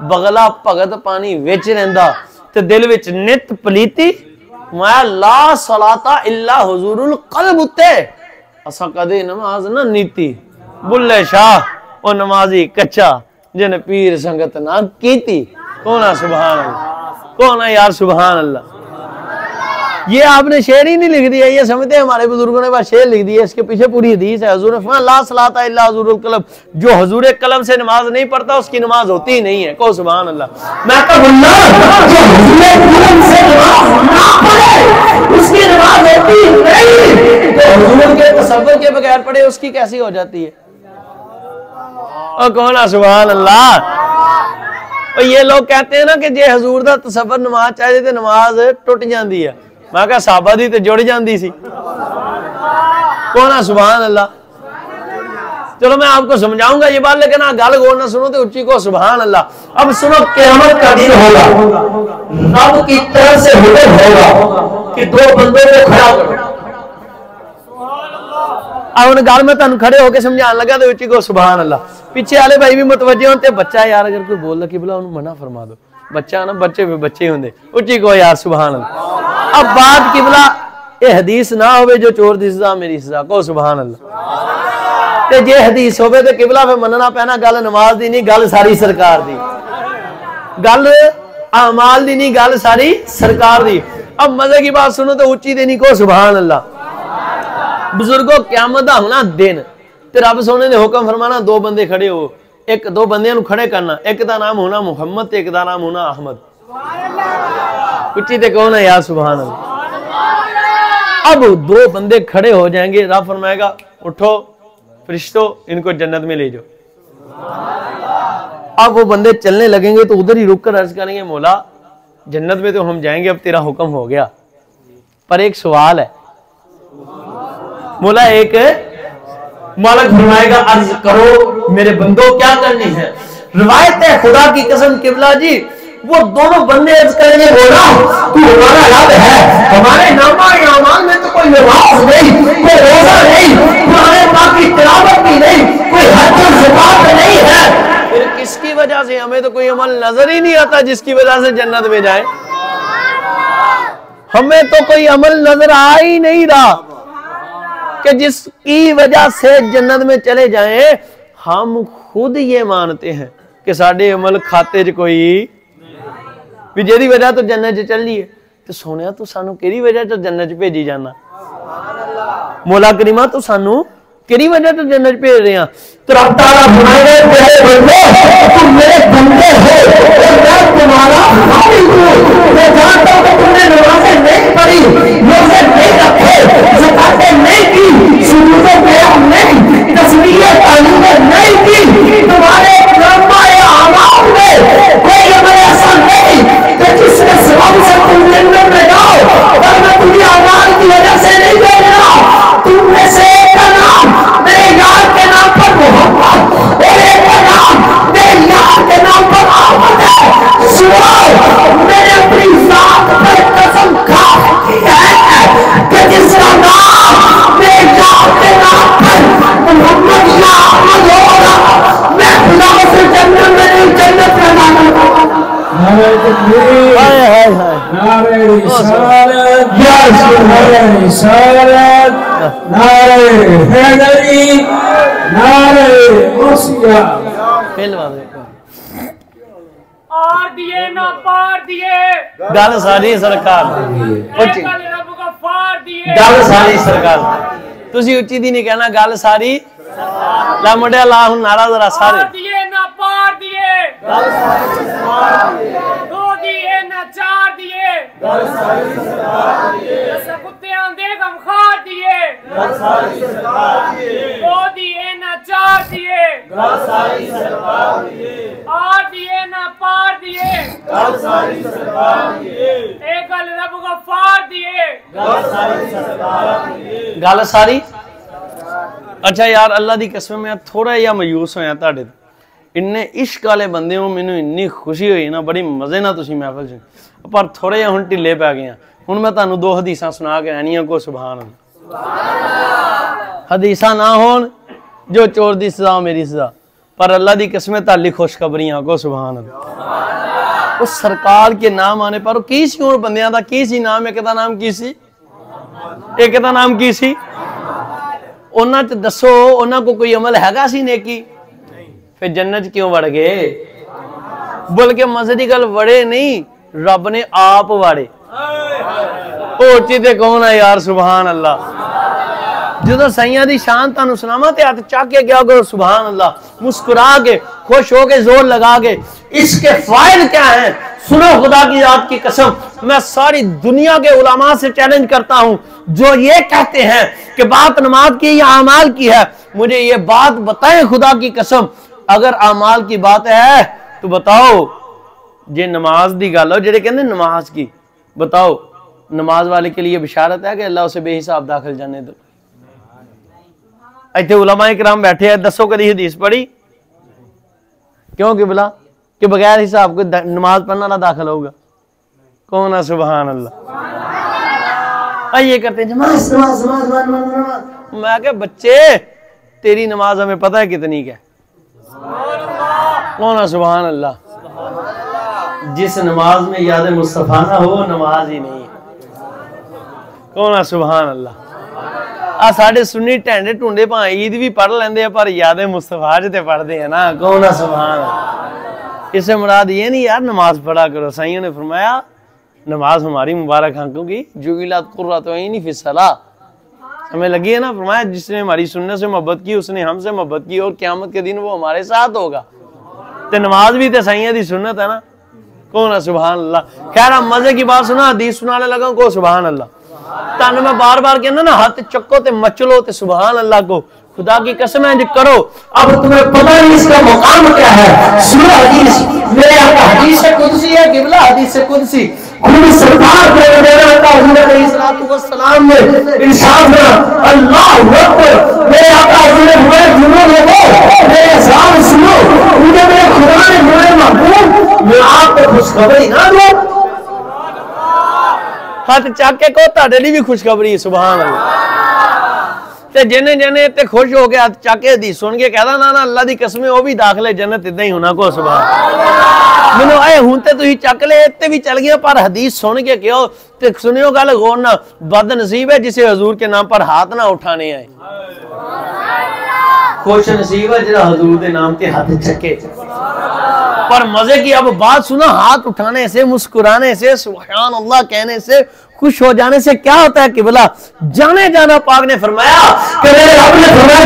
बगला भगत पानी विच रहिंदा ते दिल विच नित पलीती, मैं ला सलाता इल्ला हुजूरुल कल्ब उत्ते असा कदे नमाज ना नीती। बुल्ले शाह ओ नमाजी कच्चा जिन पीर संगत ना कीती, कौन आ सुभान अल्लाह, कौन है यार सुभान अल्लाह। ये आपने शेर ही नहीं लिख दिया, ये समझते हैं हमारे बुजुर्गों ने बस शेर लिख दिया, इसके पीछे पूरी हदीस है। हुजूर ने फरमाया ला सलाता इल्ला हुजूरुल कल्ब, जो हुजूर कलम से नमाज नहीं पढ़ता उसकी नमाज होती ही नहीं है, को सुभान अल्लाह। मैं तो बोलना जो हुजूर कलम से नमाज ना पढ़े उसकी नमाज होती नहीं, तो हुजूर के तसव्वुर के बगैर पढ़े उसकी कैसी हो जाती है, ओ कौन आ सुभान अल्लाह। और ये लोग कहते हैं ना कि जे हुजूर दा तसव्वुर नमाज चाहिए तो नमाज टुट जाती है, मैं कहा साहबा दी ते जुड़ जाती सी, कौन आ सुभान अल्लाह। चलो मैं आपको समझाऊंगा ये बात, लेकिन आप गल गौर ना सुनो तो उच्ची को सुभान अल्लाह। अब सुनो, क़यामत का दिन होगा, रब की तरफ से हुक्म होगा कि दो बंदों को खड़ा करो। अब गल मैं तुहानू खड़े होकर समझाने लगा तो उच्ची को सुभान अल्लाह। पीछे वाले भाई भी मुतवज्जे होते, बच्चा यार अगर कोई बोल कि बोला उन्होंने मना फरमा दो, बच्चा ना बच्चे भी बच्चे होंगे, उच्ची को यार सुभान अल्लाह। अब बात किबला ये हदीस ना होवे जो चोर दी सजा मेरी सजा, को सुभान अल्लाह। ते जे हदीस होवे ते किबला फिर मनना पैना गल नमाज दी नहीं, गल सारी सरकार दी, गल अमाल दी नहीं, गल सारी सरकार दी। अब मजे की बात सुनो तो उच्ची देनी, को सुभान अल्लाह। बुजुर्गों क़यामत दा होना दिन ते रब सोने ने हुक्म फरमाना दो बंदे खड़े हो, एक दो बंदियां नू खड़े करना, एक दा नाम होना मुहम्मद ते एक दा नाम होना अहमद। उच्ची ते कौन है यार सुभान अल्लाह। अब दो बंदे खड़े हो जाएंगे, रब फरमाएगा उठो फरिश्तों इनको जन्नत में ले जाओ। अब वो बंदे चलने लगेंगे तो उधर ही रुक कर अर्ज करेंगे मौला जन्नत में तो हम जाएंगे, अब तेरा हुक्म हो गया, पर एक सवाल है। मौला एक मालिक फरमाएगा अर्ज करो मेरे बंदो क्या करनी है। रिवायत है खुदा की कसम किबला जी, वो दोनों बंदे अर्ज करेंगे मौला तू हमारा रब है, हमारे नामा अमाल में तो कोई नमाज नहीं, कोई रोजा नहीं, कुरान पाक की तिलावत भी नहीं, कोई हज और ज़कात नहीं है, फिर किसकी वजह से हमें तो कोई अमल नजर ही नहीं आता जिसकी वजह से जन्नत में जाए। हमें तो कोई अमल नजर आ ही नहीं रहा कि जिसकी वजह से जन्नत में चले जाएं। हम खुद ये मानते हैं कि साडे अमल खाते च कोई भी जेदी वजह तो जन्नत च चलिए, तो सोनिया तू सानू केड़ी वजह तो जन्नत च भेजी जाना, मौला करीमा तू सानू केड़ी वजह तो जन्नत भेज रहे हैं। तो रब ताला फरमाएगा मेरे बंदे तुम मेरे बंदे हो और मैं तुम्हारा खालिक हूं। मैं जानता हूं कि तुमने नमाज़ें नहीं पढ़ी, रोज़े नहीं रखे, ज़कातें नहीं की, सुजूदे क़याम नहीं, तस्बीहें तालीमें नहीं की, तुम्हारे नामाए अमाल में कोई अमल ऐसा नहीं कि जिसके सबब से तुम जन्नत में जाओ, और मैं तुम्हें अमाल की वजह से नहीं भेज रहा। तुम में से एक का नाम मेरे यार के नाम पर मोहम्मद और एक का नाम मेरे यार के नाम पर अहमद है। सुनो मैंने अपनी जात पर कसम खा की है कि जिसका नाम मेरे यार के नाम पर मोहम्मद या अहमद होगा मैं खुदा से जन्नत में नहीं जन्नत में मानूंगा। नारे तकबीर, नारे रिसालत, नारे रिसालत, नारे हैदरी, नारे मुर्सिया। और दिए ना पार दिए, गल सारी सरकार रब को फाड़ दिए, गल सारी सरकार तुसी उच्ची दी नहीं कहना, गल सारी ला मुंडे ला हुन नारा जरा सारे पार दिए ना पार दिए दो दिए ना चार दिए जैसे कुत्ते आंधे गम खार दिए दो दिए ना चार दिए आर दिए ना पार दिए एक गल रब गफ्फार दिए गल सारी। अच्छा यार अल्लाह दी कसम मैं थोड़ा या मायूस होया तुहाडे इन्ने इश्क वाले बंदे हो मैनू इन्नी खुशी हुई ना बड़ी मजे ना तुसीं महफिल च पर थोड़े जिहा हुण ढिले पै गए हुण मैं तुहानू दो हदीसां सुना के आनियां को सुभान अल्लाह। हदीसां ना होण जो चोर दी सजा मेरी सजा पर अल्लाह दी कसम ताली खुशखबरियां को सुभान अल्लाह। उस सरकार के नाम आने पर की सी हुण बंदियां दा की सी नाम एक दा नाम की सी एक दा नाम की सी उन्हां च दसो उन्हां को कोई अमल हैगा सी नेकी फिर जन्नत क्यों वड़ गए बल्कि मजे की गल वड़े नहीं रब ने आप वाड़े ओची कौन है यार सुभान अल्लाह। जो सैया दी शान तुहानू सुनावा ते हथ चक के क्या करो सुभान अल्लाह मुस्कुरा के खुश हो के जोर लगा के इसके फायदे क्या हैं सुनो खुदा की याद की कसम मैं सारी दुनिया के उलमा से चैलेंज करता हूं जो ये कहते हैं कि बात नमाज की या अमाल की है मुझे ये बात बताएं खुदा की कसम अगर अमाल की बात है तो बताओ जे नमाज दी गल हो जेड़े कहंदे नमाज की बताओ नमाज वाले के लिए बिशारत है कि अल्लाह उसे बेहिसाब दाखिल जाने दो। इत्थे उलमा किराम बैठे हैं दसो कदी हदीस पढ़ी क्यों कि बोला कि बगैर हिसाब को नमाज पढ़ना ना दाखिल होगा कौन है सुभान अल्लाह। ये करते हैं नमाज नमाज नमाज मैं क्या बच्चे तेरी नमाज हमें पता है कितनी क्या कौन है सुभान अल्लाह। जिस नमाज में याद मुस्तफा ना हो नमाज ही नहीं है कौन है सुभान अल्लाह। आ साडे सुन्नी ढेंडे ढूंढे भां ईद भी पढ़ लेंदे पर याद मुस्तफा च ते पढ़दे हैं ना कौन है सुभान अल्लाह। इससे मुराद ये नहीं यार नमाज पढ़ा करो साईं ने फरमाया नमाज हमारी मुबारक आंखों की जुगिलत कुर्रत ऐनी फी सलाह हमें लगी है ना फरमाया जिसने हमारी सुन्नत से मोहब्बत की उसने हमसे मोहब्बत की और क़यामत के दिन वो हमारे साथ होगा ते नमाज भी ते साईं दी सुन्नत है ना कौन है सुभान अल्लाह। खैर मजे की बात सुना हदीस सुनाने लगा को सुभान अल्लाह। तान मैं बार बार कहना ना हाथ चक्को ते मचलो ते सुभान अल्लाह को खुदा की कसम है करो। अब तुम्हें पता नहीं इसका मुकाम क्या है सुनो हदीस मेरे आका हदीस कुदसी है किबला हदीस कुदसी खुद सरकार को मेरे आका हुजूर अलैहिस्सलातु वस्सलाम ने इरशाद किया अल्लाहु अकबर मेरे आका हुजूर हुए जुनून लोगों मेरे साथ सुनो मुझे मेरे खुदा ने मेरे महबूब मैं आपको खुशखबरी ना दूं हाथ चक के को ताड़े दी भी खुशखबरी सुभान अल्लाह ते जिन्ने जिन्ने ते खुश हो के हाथ चक के हदीस सुन के कहदा ना ना अल्लाह दी कसम ओ भी दाखले जन्नत इदां ही होना को सुभान मैनू आए हुन ते तुसी चक ले ते भी चल गया पर हदीस सुन के क्यों ते सुनियो गल गौर ना बद नसीब है जिसे हुजूर के नाम पर हाथ ना उठाने आए खुश नसीब है जिहड़ा हुजूर दे नाम ते हाथ चके पर मजे की अब बात सुना हाथ उठाने से मुस्कुराने से सुभान अल्लाह कहने से खुश हो जाने से क्या होता है कि बोला जाने जाना पाक ने फरमाया कि मेरे रब ने फरमाया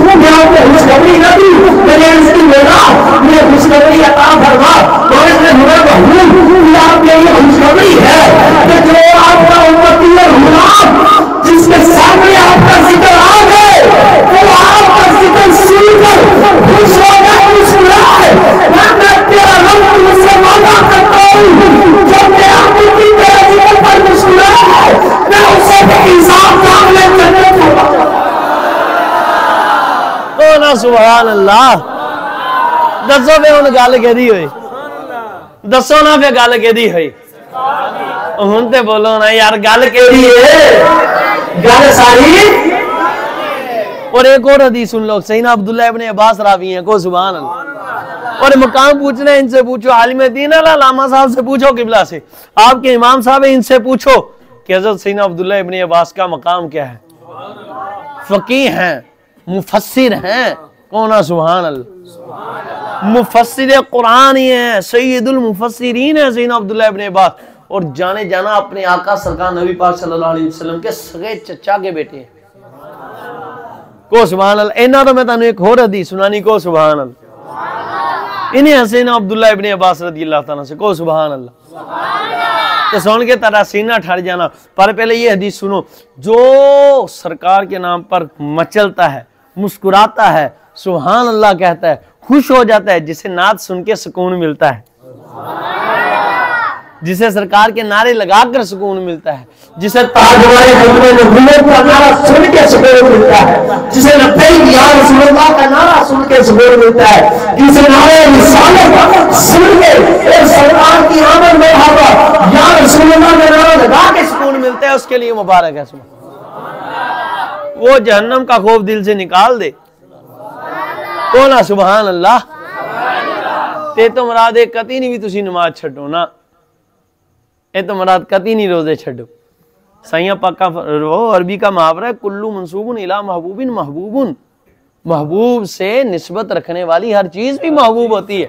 मैं आपको खुशखबरी ना दी मेरे इसकी मेरा मुझे खुशखबरी अता फरमा तो इसने फरमाया मैं आपके लिए खुशखबरी है कि जो आपका उम्मती और गुलाम जिसके सामने आपका जिक्र आ गए वो आपका जिक्र सुनकर खुश हो गए मुस्कुराए मैं तेरा रब मुझसे वादा करता हूँ जब मैं आपकी तेरा जिक्र पर मुस्कुराए मैं उसे हिसाब मांगने जन्नत होगा ओ ना सुभान अल्लाह। दसो फे हुन गल केदी होई दसो ना फे गल केदी होई हुन ते बोलो ना यार गल केदी है गल सारी। और एक और हदीस सुन लो सैयदना अब्दुल्लाह इब्ने अब्बास रावी हैं को सुभान अल्लाह। और मकाम पूछना है इनसे पूछो आलिम दीन अल्लामा साहब से पूछो किबला से आपके इमाम साहब है इनसे पूछो कि हजरत सैयदना अब्दुल्लाह इब्ने अब्बास का मकाम क्या है फकीह हैं मुफस्सिर हैं कौन है सुभान अल्लाह मुफस्सिर कुरान ही है सैयदुल मुफस्सिरीन है सैयदना अब्दुल्लाह इब्ने अब्बास और जाने जाना अपने आका सरकार नबी पाक सल्लल्लाहु अलैहि वसल्लम के सगे चचा के बेटे हैं को सुभान अल्लाह। इन्हां तो मैं तुहानू एक होर हदीस सुनानी, को सुभान अल्लाह। इन्हें हसीना अब्दुल्ला इब्ने अब्बास रज़ी अल्लाह तआला से, को सुभान अल्लाह। तो सुन के तेरा सीना ठर जाना। पर पहले ये हदीस सुनो, जो सरकार के नाम पर मचलता है, मुस्कुराता है, सुभान अल्लाह कहता है, खुश हो जाता है, जिसे नात सुन के सुकून मिलता है, जिसे सरकार के नारे लगाकर सुकून मिलता है, जिसे ताजवाए खत्मे नबूवत का नारा सुन के सुकून मिलता है, जिसे लब्बैक या रसूलल्लाह का नारा सुन के सुकून मिलता है, जिसे नारे रिसालत सुन के एक सरकार की आमद में मरहबा या रसूलल्लाह का नारा लगा के सुकून मिलता है, उसके लिए मुबारक है। वो जहन्नम का खौफ दिल से निकाल दे। बोला सुभान अल्लाह। ते तो मुराद एक कती नहीं भी तुसी नमाज छड्डो ना, ये तो मुराद कती नहीं रोजे छड्डो। सैया पक्का वो अरबी का मुहावरा है, कुल्लू मंसूबुन इला महबूबिन महबूबुन, महबूब से निस्बत रखने वाली हर चीज भी महबूब होती है।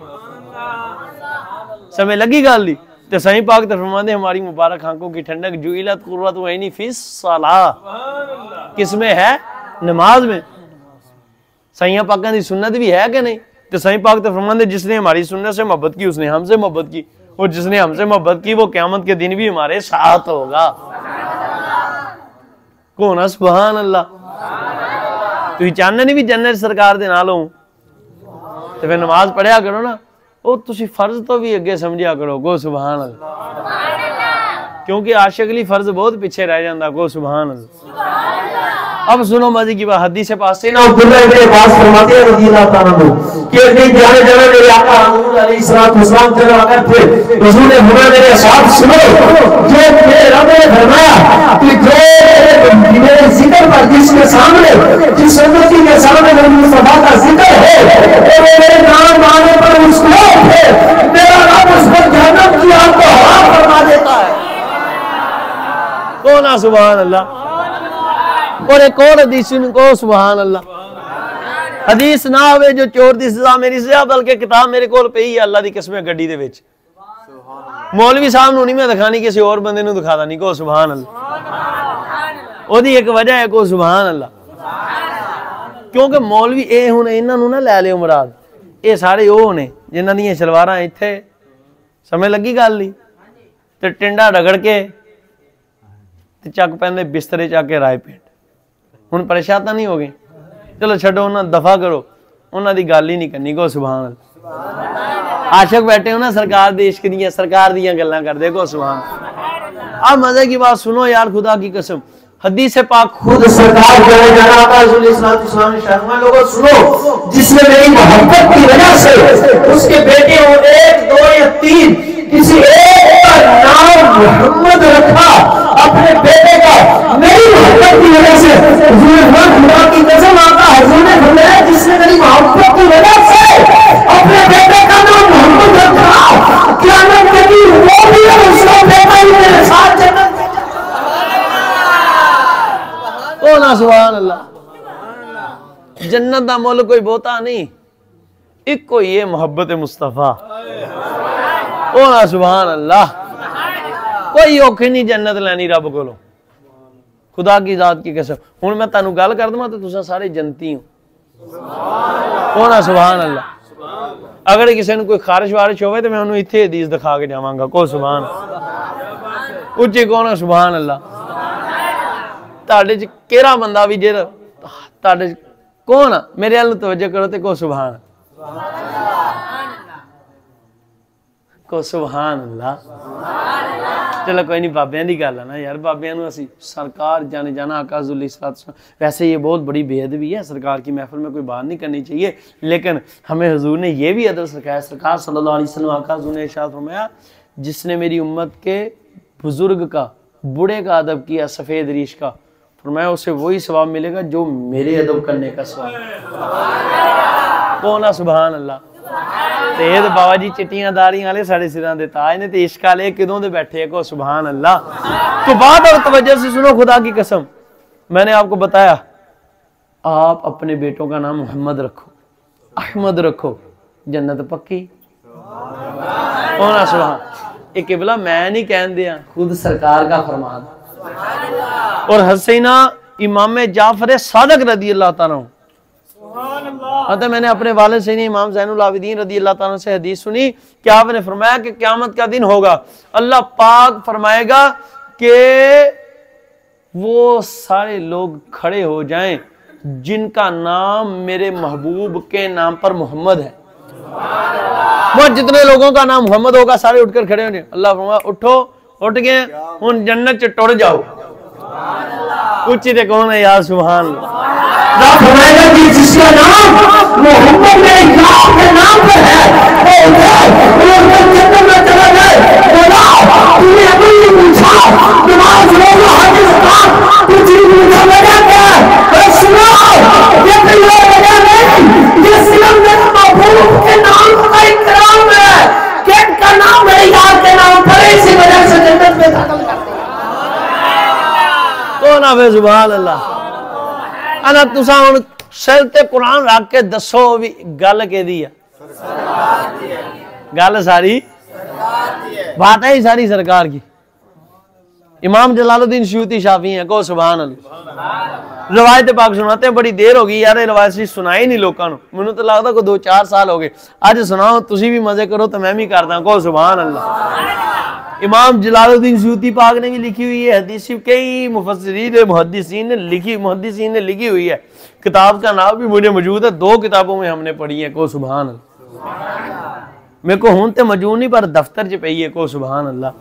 समय लगी गाली तो सही पाक तो फरमाते हमारी मुबारक आंखों की ठंडक जुइलत कुर्रतु ऐनी फी सलाह, किसमें है? नमाज में। सैया पाका की सुन्नत भी है कि नहीं? तो सही पाक तो फरमाते जिसने हमारी सुन्नत से मोहब्बत की उसने हमसे मोहब्बत की, और जिसने हमसे मोहब्बत की वो क़यामत के दिन भी हमारे साथ होगा। कौन? सुभान अल्लाह। तुम चाहने नहीं भी जन्नत सरकार दे नाल हो, तो फिर नमाज पढ़िया करो ना। वो तुसी फर्ज तो भी अगे समझिया करो। गो सुभान अल्लाह। क्योंकि आशिक अली फर्ज बहुत पीछे रह जाता। गो सुभान अल्लाह। अब सुनो मजे की बात, हदीस पास से ना अब्दुल्ला इब्ने अब्बास फरमाते हैं रज़ी अल्लाह तआला अन्हु कि एक दिन जाने जाने मेरे आका हुजूर अलैहिस्सलाम चलो अगर थे हुजूर ने फरमाया मेरे साथ सुनो, जो मेरे रब ने फरमाया कि जो मेरे जिक्र पर जिसके सामने, जिस उम्मती के सामने नबी मुस्तफा का जिक्र है और वो मेरे नाम आने पर उसको है, मेरा रब उस पर जहन्नम की आग को हवा फरमा देता है। कौन? सुभान अल्लाह। और एक और हदीस को सुभान अल्लाह। हदीस ना होवे जो चोर दी सजा मेरी सजा, बल्कि किताब मेरे कोल पई है अल्लाह दी कसम गड्डी दे विच। मौलवी साहब नूं नहीं मैं दिखानी, किसी और बंदे नूं दिखादा नहीं। को सुभान अल्लाह। ओदी एक वजह है, को सुभान अल्लाह। क्योंकि मौलवी ए हुण इन्हां नूं ना लै लियो मुराद, ये सारे ओ ने जिन्हां दी सलवारां इत्थे, समझ लगी गल नहीं, ते टिंडा रगड़ के ते चक पैंदे बिस्तरे च आके राय पिंड। हुण परेशान तो नहीं हो गए? चलो छड्डो, उन्हें दफा करो, उन्होंने गल ही नहीं करनी। को सुभान अल्लाह। आशिक बैठे हो ना सरकार दे इश्क दियां, सरकार दियां गल्लां करदे। को सुभान। अब मजे की बात सुनो यार, खुदा की कसम, हदीस पाक खुद सरकार करे जाना आका सल्लल्लाहु अलैहि वसल्लम लोगों सुनो, जिसने मेरी मोहब्बत की वजह से उसके बेटे हो 1, 2 या 3 किसी एक का नाम मोहम्मद रखा अपने बेटे का, मेरी मोहब्बत की वजह से। खुदा की कसम आका हुजूर ने फरमाया जिसने मेरी मोहब्बत की वजह से अपने बेटे का नाम मोहम्मद रखा, क़यामत के दिन वो भी और उसका बेटा ही मेरे साथ जन्नत। ना सुभान अल्लाह। जन्नत दा मुल कोई बहुता नहीं, एक कोई ये मोहब्बत मुस्तफा। ओ ना सुभान अल्लाह। कोई औखी नहीं जन्नत लैनी रब कोलों, खुदा की जात की कसम। हुण मैं तुहानू गल कर दवां तो तुसां सारे जनती हो। ओ ना सुभान अल्लाह। अगर किसी ने कोई खारिश वारिश होवे तो मैं उन्होंने इत्थे हदीस दिखा के जावांगा। को सुभान उच्ची को ना सुभान अल्लाह। ताड़े च केड़ा बंदा भी जे ताड़े कौन मेरे अल तवज्जो करो ते को सुभान, को सुभान अल्लाह। चलो कोई नहीं, बाबियां दी गल है ना यार, बाबियां नूं असीं सरकार जाने जाना आका ज़ुल्ल। वैसे ये बहुत बड़ी बेअदबी है, सरकार की महफिल में कोई बात नहीं करनी चाहिए, लेकिन हमें हुजूर ने ये भी अदब सिखाया। सरकार सल्लल्लाहु अलैहि वसल्लम आका हुजूर ने इरशाद फरमाया, जिसने मेरी उम्मत के बुजुर्ग का, बूढ़े का अदब किया, सफ़ेद रीश का, फरमाया उसे वही सवाब मिलेगा जो मेरे अदब करने का सवाब। कौन? सुभान अल्लाह। ते बाबा जी चिट्टियां दारियां वाले साढ़े सिरां दे ताज ने, ते इश्क वाले किदों दे बैठे। को सुभान अल्लाह। तो बात और तवज्जो से सुनो, खुदा की कसम, मैंने आपको बताया आप अपने बेटों का नाम मोहम्मद रखो, अहमद रखो, जन्नत पक्की। कौन? सुभान। एक किबला मैं नहीं कहन दिया, खुद सरकार का फरमान। और हसीना इमाम जाफर सादक रदी अल्लाह ताला अन्हु। मैंने अपने वालिद से नहीं इमाम ज़ैनुल आबिदीन रदी अल्लाह ताला से हदीस सुनी कि आपने फरमाया कि क़यामत का दिन होगा, अल्लाह पाक फरमाएगा कि वो सारे लोग खड़े हो जाएं जिनका नाम मेरे महबूब के नाम पर मोहम्मद है। वो जितने लोगों का नाम मोहम्मद होगा सारे उठकर खड़े होंगे। अल्लाह फरमाया उठो, उठ गए हुन जन्नत च टुर जाओ। कुछ ही कौन है यार, सुभान अल्लाह। फरमाएगा कि जिसका नाम मोहम्मद मेरे के नाम पर है वो जन्नत में चला जाए। बोला तूने अभी नहीं पूछा नमाज रोजा हज ज़कात कुछ नहीं पूछा, वजह क्या है? सुनो, ये कोई वजह नहीं, ये सिर्फ मेरे महबूब के नाम का इकराम है कि इनका नाम मेरे यार के नाम पर है, इसी वजह से जन्नत में दाखिल करते हैं। कौन आवे सुभान अल्लाह। अना तुसा हुन सिर ते कुरान रख के दसो भी गल केदी है? गल सारी बात है सारी सरकार की। इमाम जलालुद्दीन सयूती शाफी है, को सुभान अल्लाह। रवायत पाक सुनाते हैं, बड़ी देर हो गई यार रवायत सुनाई नहीं लोगों को, मैनू तो लगता कोई 2-4 साल हो गए। अज सुनाओ, तुसी भी मजे करो तो मैं भी करदा, को सुभान अल्लाह। इमाम जलालुद्दीन सयूती पाक ने भी लिखी हुई है हदीस, कई मुफस्सिरीन मुहद्दिसीन ने लिखी हुई है। किताब का नाम भी मुझे मौजूद है, 2 किताबों में हमने पढ़ी है, को सुभान अल्लाह। मेरे को हूं तो मौजूद नहीं पर दफ्तर च पई है, को सुभान अल्लाह।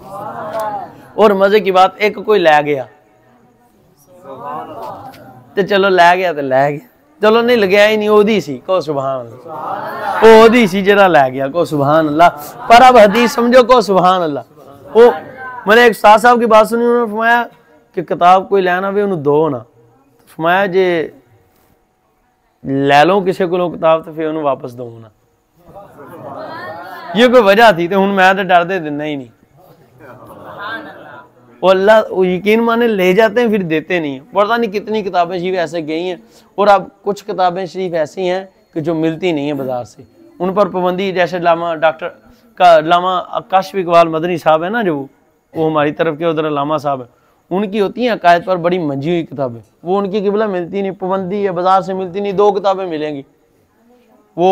और मजे की बात, एक कोई लै गया तो चलो लै गया तो लै गया, चलो नहीं लगया ही नहीं, ओदी सी, को सुभान अल्लाह। ओदी सी जरा लै गया, को सुभान अल्लाह। पर अब हदीस समझो, को सुभान अल्लाह। वो मैंने एक उस्ताद साहब की बात सुनी, उन्होंने फरमाया कि किताब कोई लैना भी उन्होंने दो ना, फरमाया जे लै लो किसी को किताब तो फिर उन्होंने वापस दो ना। ये कोई वजह थी तो हूँ मैं तो डरते देना ही नहीं। वो अल्लाह यकीन माने ले जाते हैं फिर देते नहीं है। पता नहीं कितनी किताबें शरीफ ऐसे गई हैं, और अब कुछ किताबें शरीफ ऐसी हैं कि जो मिलती नहीं है बाजार से, उन पर पाबंदी। जैसे लामा डॉक्टर का लामा काशिफ इकबाल मदनी साहब है ना, जो वो हमारी तरफ के उधर लामा साहब है, उनकी होती हैं अकायद पर बड़ी मंजी हुई किताबें, वो उनकी किबला मिलती नहीं, पाबंदी है, बाजार से मिलती नहीं। 2 किताबें मिलेंगी, वो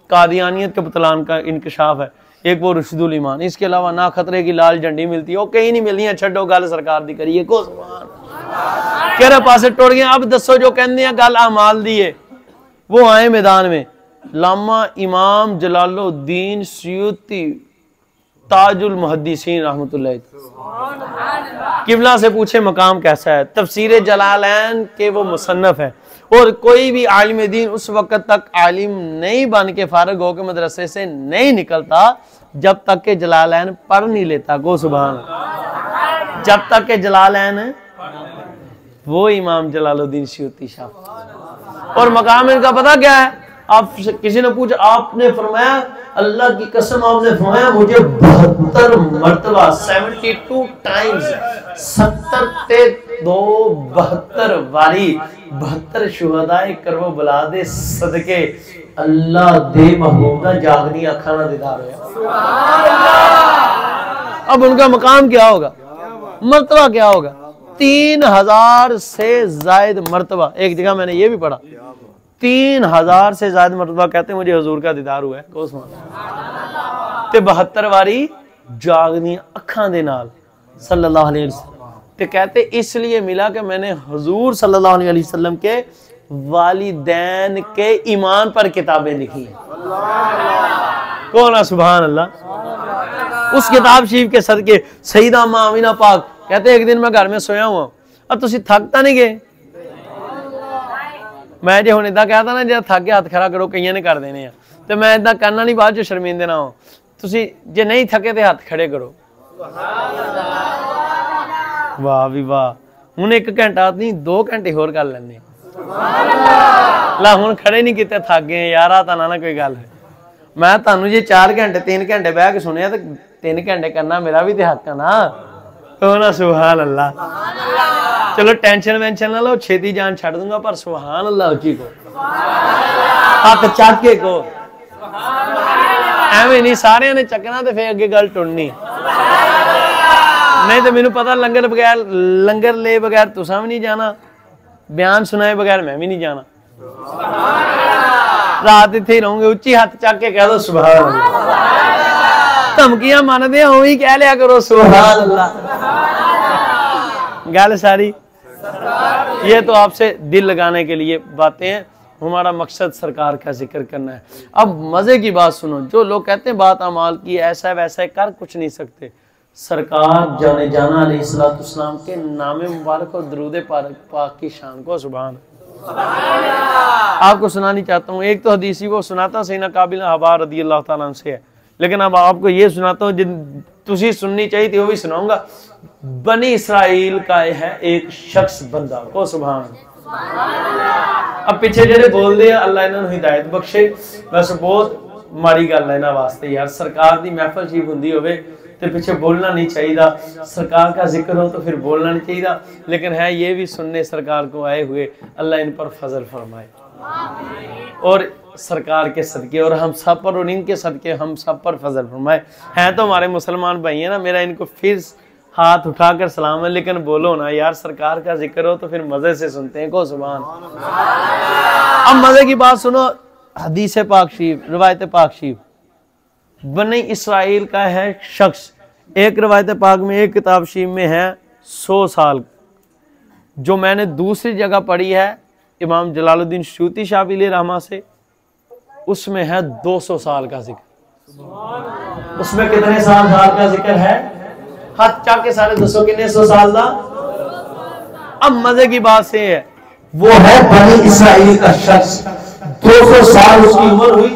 कादियानियत के बतलान का इंकशाफ है, एक वो रुशदुल ईमान, इसके अलावा ना खतरे की लाल झंडी मिलती है, वो कहीं नहीं मिलती है। छड्डो गल सरकार दी करिए, को सुभान केरे पासे टुर गए। अब दसो जो कहते हैं गल अमाल दी है, वो आए मैदान में लामा इमाम जलालुद्दीन सयूती ताजुल मुहद्दिसीन रहमतुल्लाह किबला से पूछे मकाम कैसा है। तफसीर जलालैन के वो मुसन्नफ है, और कोई भी आलिम दीन उस वक्त तक आलिम नहीं बन के फारग होकर मदरसे से नहीं निकलता जब तक के जलालैन पढ़ नहीं लेता, को सुभान। जब तक के जलालैन वो इमाम जलालुद्दीन सयूती शाह। और मकाम इनका पता क्या है? आप किसी ने पूछा, आपने फरमाया अल्लाह की कसम आपने फरमाया मुझे 72 मरतबा 72 टाइम्स 70 ते 2 72 बारी 72 शुहदाए करवो बुला दे सदके अल्लाह दे महबूब दा जागनी अखा ना दीदार होया। अब उनका मकाम क्या होगा, मर्तबा क्या होगा? 3000 से जायद मर्तबा। एक जगह मैंने ये भी पढ़ा 3000 से ज्यादा मरतबा कहते हैं मुझे हुजूर का दीदार हुआ है, ते 72 वारी जागनी अखां दे नाल सल्लल्लाहु अलैहि वसल्लम। ते कहते इसलिए मिला कि मैंने हुजूर सल्लल्लाहु अलैहि वसल्लम के वालिदैन के ईमान पर किताबें लिखी हैं। कौन है? सुभान अल्लाह। उस किताब शरीफ के सदके सईदा अम्मा अमीना पाक कहते एक दिन मैं घर में सोया हुआ, अब तुसी थकता नहीं गए? मैं जो हूँ इदा कहता ना जो थक गया हाथ खड़ा करो, कई ने कर देने, तो मैं इदा करना नहीं, बाद शर्मिंदे ना हो। तुसी जे नहीं थके तो हाथ खड़े करो। वाह भी वाह। हूँ 1 घंटा नहीं 2 घंटे होर कर लेने ला, हूँ खड़े नहीं किते, थक गए यार, तो ना कोई गल है। मैं तुहानू जे 4 घंटे 3 घंटे बह के सुनिया तो 3 घंटे करना मेरा भी तो हक है ना। तो ना सुभान अल्लाह। चलो टेंशन वेंशन ना लो, छेती जान छड़ दूंगा, पर सुभान अल्लाह उची को हाथ चक के को एवं नहीं सारे ने चकना तो फिर अगे गल टुरनी। नहीं तो मैनू पता लंगर ले बगैर तुसा भी नहीं जाना, बयान सुनाए बगैर मैं भी नहीं जाना, रात इत्थे ही रहूंगे। उच्ची हाथ चक के कह दो सुभान अल्लाह। धमकियां मानदे हो ही कह लिया करो सुभान अल्लाह। गल सारी ये तो आपसे दिल लगाने के लिए बातें हैं, हमारा मकसद सरकार का जिक्र करना है। अब मजे की बात सुनो, जो लोग कहते हैं बात अमाल की ऐसा वैसा है, कर कुछ नहीं सकते। सरकार जाने जाना अलैहिस्सलाम के नामे मुबारक और दरूद पाक की शान को सुभान आपको सुनानी चाहता हूँ। एक तो हदीसी वो सुनाता सैयदना काबिल अहबार रज़ी अल्लाह ताला से है, लेकिन अब आपको ये सुनाता हूँ जिन तुसी सुननी चाहिए थी वो भी सुनाऊंगा। बनी इसराइल का है एक शख्स बंदा को सुभान। अब पीछे जेडे बोलते हैं अल्लाह इन्होंने हिदायत बख्शे, वैसे बहुत माड़ी गल है इन्होंने वास्ते यार। सरकार की महफल जी होंदी होवे ते पीछे बोलना नहीं चाहिए, सरकार का जिक्र हो तो फिर बोलना नहीं चाहिए, लेकिन है ये भी सुनने सरकार को आए हुए। अल्लाह इन पर फजल फरमाए और सरकार के सदके और हम सब पर और इनके सदके हम सब पर फजल फरमाए। हैं तो हमारे मुसलमान भाई है ना, मेरा इनको फिर हाथ उठाकर सलाम है, लेकिन बोलो ना यार सरकार का जिक्र हो तो फिर मजे से सुनते हैं को सुभान। अब मजे की बात सुनो, हदीस पाक शरीफ रिवायत पाक शरीफ बनी इसराइल का है शख्स। एक रिवायत पाक में एक किताब शरीफ में है 100 साल, जो मैंने दूसरी जगह पढ़ी है इमाम जलालुद्दीन सूती शाबिली रहमा से, उसमें है 200 साल का जिक्र। उसमें कितने साल का जिक्र है? हाथ चाक के सारे 200 कितने 100 साल का। अब मजे की बात से है वो है बनी इसराइल का शख्स, 200 साल उसकी उम्र हुई,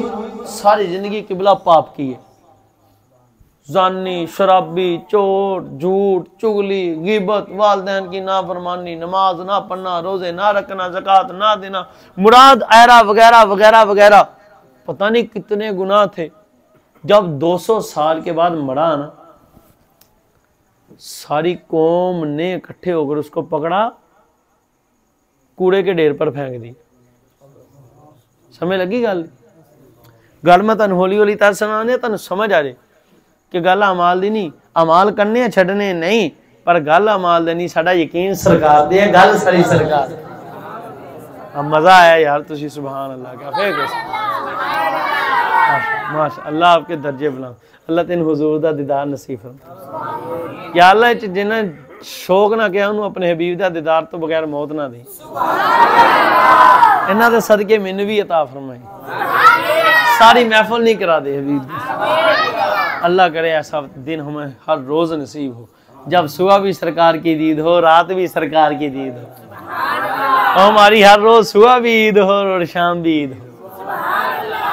सारी जिंदगी किबला पाप की है। जानी, शराबी, चोर, झूठ, चुगली, गिबत, वालिदैन की नाफरमानी, नमाज ना पढ़ना, रोजे ना रखना, ज़कात ना देना, मुराद ऐरा वगैरह वगैरह वगैरह, पता नहीं कितने गुनाह थे। जब 200 साल के बाद मरा ना, सारी कौम ने इकट्ठे होकर उसको पकड़ा, कूड़े के ढेर पर फेंक दी। समझ लगी गल? गल मैं तुहानू हौली हौली तर सुनाने तुहानू समझ आ जाए कि गल अमाल दी नहीं, अमाल करने छड़ने नहीं, पर गल अमाल दी नहीं। साडा यकीन सरकार दी है, गल सारी सरकार। अब मजा आया यार, तुसी सुभान अल्लाह क्या फिर माशा अल्लाह आपके दर्जे बुलंद, अल्लाह तेन हुजूर दा दीदार नसीब फरमाए या अल्लाह। जिन्हें शौक ना किया उन्होंने अपने हबीब दा दीदार तो बगैर मौत ना दी। इन्हां दे सदके मैनू भी अता फरमाए, सारी महफिल नहीं करा दे हबीब दी। अल्लाह करे ऐसा दिन हमें हर रोज नसीब हो, जब सुबह भी सरकार की दीद हो, रात भी सरकार की दीद हो, और हमारी हर रोज सुबह भी ईद हो और शाम भी ईद हो,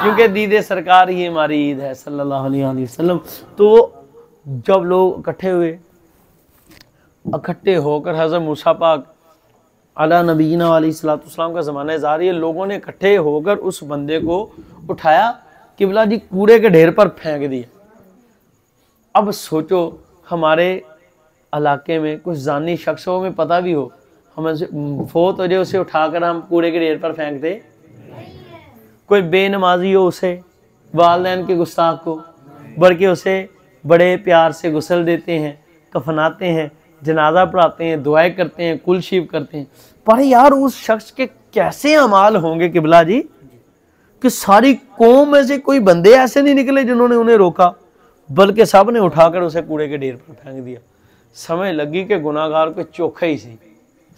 क्योंकि दीद सरकार ही हमारी ईद है सल्लल्लाहु अलैहि वसल्लम। तो जब लोग इकट्ठे होकर हज़रत मूसा पाक अला नबीना अलैहिस्सलाम का ज़माना जारी है, लोगों ने इकट्ठे होकर उस बंदे को उठाया, किबला जी कूड़े के ढेर पर फेंक दिया। अब सोचो हमारे इलाके में कुछ जानी शख्स हो, में पता भी हो, हमें फोत हो जाए, उसे उठाकर हम कूड़े के ढेर पर फेंक दे। कोई बेनमाजी हो, उसे वालिदैन के गुस्ताख को बल्कि उसे बड़े प्यार से गुस्ल देते हैं, कफनाते हैं, जनाजा पढ़ाते हैं, दुआएं करते हैं, कुल शीव करते हैं। पर यार उस शख्स के कैसे अमाल होंगे किबला जी कि सारी कौम में से कोई बंदे ऐसे नहीं निकले जिन्होंने उन्हें रोका, बल्कि सब ने उठाकर उसे कूड़े के ढेर पर फेंक दिया। समझ लगी कि गुनाहगार को चोखा ही सी।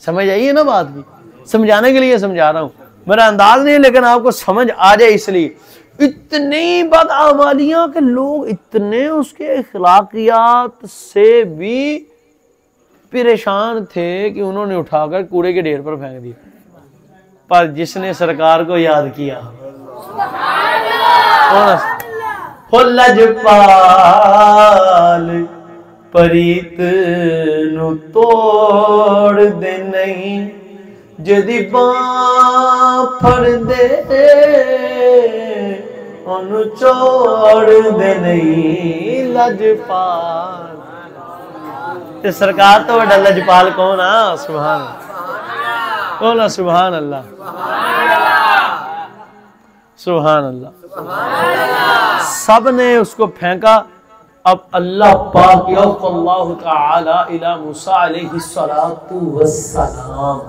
समझ आई है ना बात भी? समझाने के लिए समझा रहा हूँ, मेरा अंदाज नहीं, लेकिन आपको समझ आ जाए इसलिए। इतनी बदआमालियां के लोग इतने उसके अखलाकियात से भी परेशान थे कि उन्होंने उठाकर कूड़े के ढेर पर फेंक दिया। पर जिसने सरकार को याद किया, लजपाल परीत नु तोड़ दे नहीं, जदी बां फड़ दे ओनु छोड़ दे नहीं। लजपाल ते सरकार तो बड़ा लजपाल कौन आ? सुभान कौन? सुभान अल्लाह, सुभान अल्लाह। सब ने उसको फेंका। अब अल्लाह पाक अल्लाह ताला इला मूसा अलैहि सलातु वस्सलाम,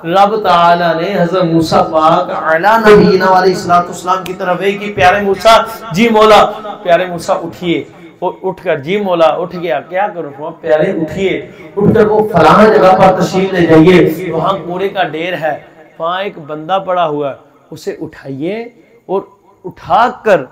रब ताला ने हज़रत मूसा पाक अला नबीना अलैहिस्सलाम की तरफ है कि प्यारे मूसा, जी मौला, प्यारे मूसा उठिए, और उठकर, जी मौला, उठ गया, क्या करूँ प्यारे, उठिए, उठकर वो फलाना जगह पर तशरीफ ले जाइए, वहाँ कूड़े का ढेर है, वहाँ एक बंदा पड़ा हुआ है, उसे उठाइए और उठाकर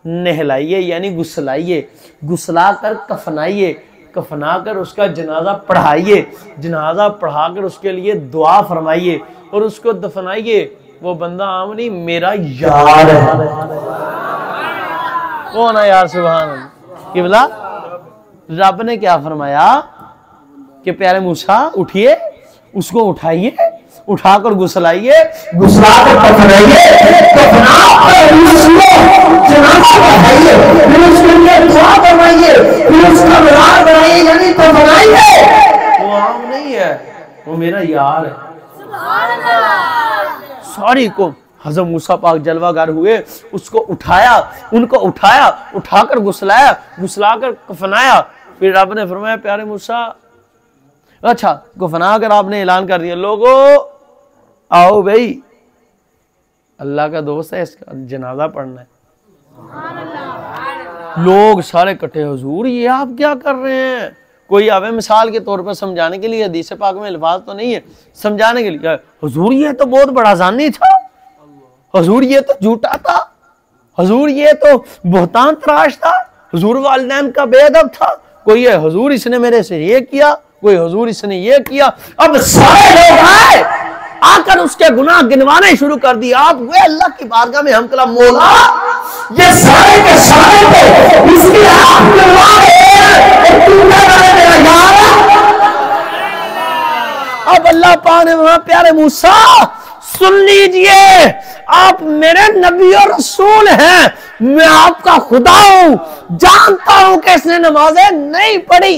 नहलाइए, यानी गुस्लाइए, गुस्लाकर कफनाइए, कफनाकर उसका जनाजा पढ़ाइए, जनाजा पढ़ाकर उसके लिए दुआ फरमाइए और उसको दफनाइए। वो बंदा आम नहीं, मेरा यार है। कौन है यार? सुभान अल्लाह। कि बोला रब ने क्या फरमाया कि प्यारे मूसा उठिए, उसको उठाइए, उठाकर गुस्लाइए, गुस्लाकर कफनाइए, कफनाकर उसको जनाजा पढ़ाइए, फिर उसके लिए दुआ फरमाइए, फिर उसका मज़ार बनाइए, यानी कफनाइए। वो आम नहीं है, वो मेरा यार है। सुभान अल्लाह। सारी को हज़रत मूसा पाक जलवागर हुए, उसको उठाया, उनको उठाया, उठाकर गुस्लाया, गुस्लाकर कफनाया। फिर रब ने फरमाया प्यारे मूसा, अच्छा कफना कर आपने ऐलान कर दिया, लोगों आओ भाई, अल्लाह का दोस्त है, इसका जनाजा पढ़ना है। लोग सारे इकट्ठे, हुजूर ये आप क्या कर रहे हैं? कोई आवे मिसाल के तौर पर समझाने के लिए, हदीस पाक में अल्फाज तो नहीं है, समझाने के लिए, हुजूर ये तो बहुत बड़ा जानी था, हुजूर ये तो झूठा था, हुजूर ये तो बहुतान तराश था, हुजूर वालिदैन का बेअदब था, कोई है हुजूर इसने मेरे से ये किया, कोई हुजूर इसने ये किया। अब सारे लोग आए, आकर उसके गुनाह गिनवाने शुरू कर दिए। आप हुए अल्लाह की बारगाह में, हम कला मौला ये सारे के सारे थे, इसकी आंख गिनवा रहे हैं, तू क्या करे मेरा यार? अब अल्लाह पाक ने वहां प्यारे मूसा सुन लीजिए, आप मेरे नबी और रसूल हैं, मैं आपका खुदा हूं, जानता हूं कि इसने नमाजें नहीं पढ़ी,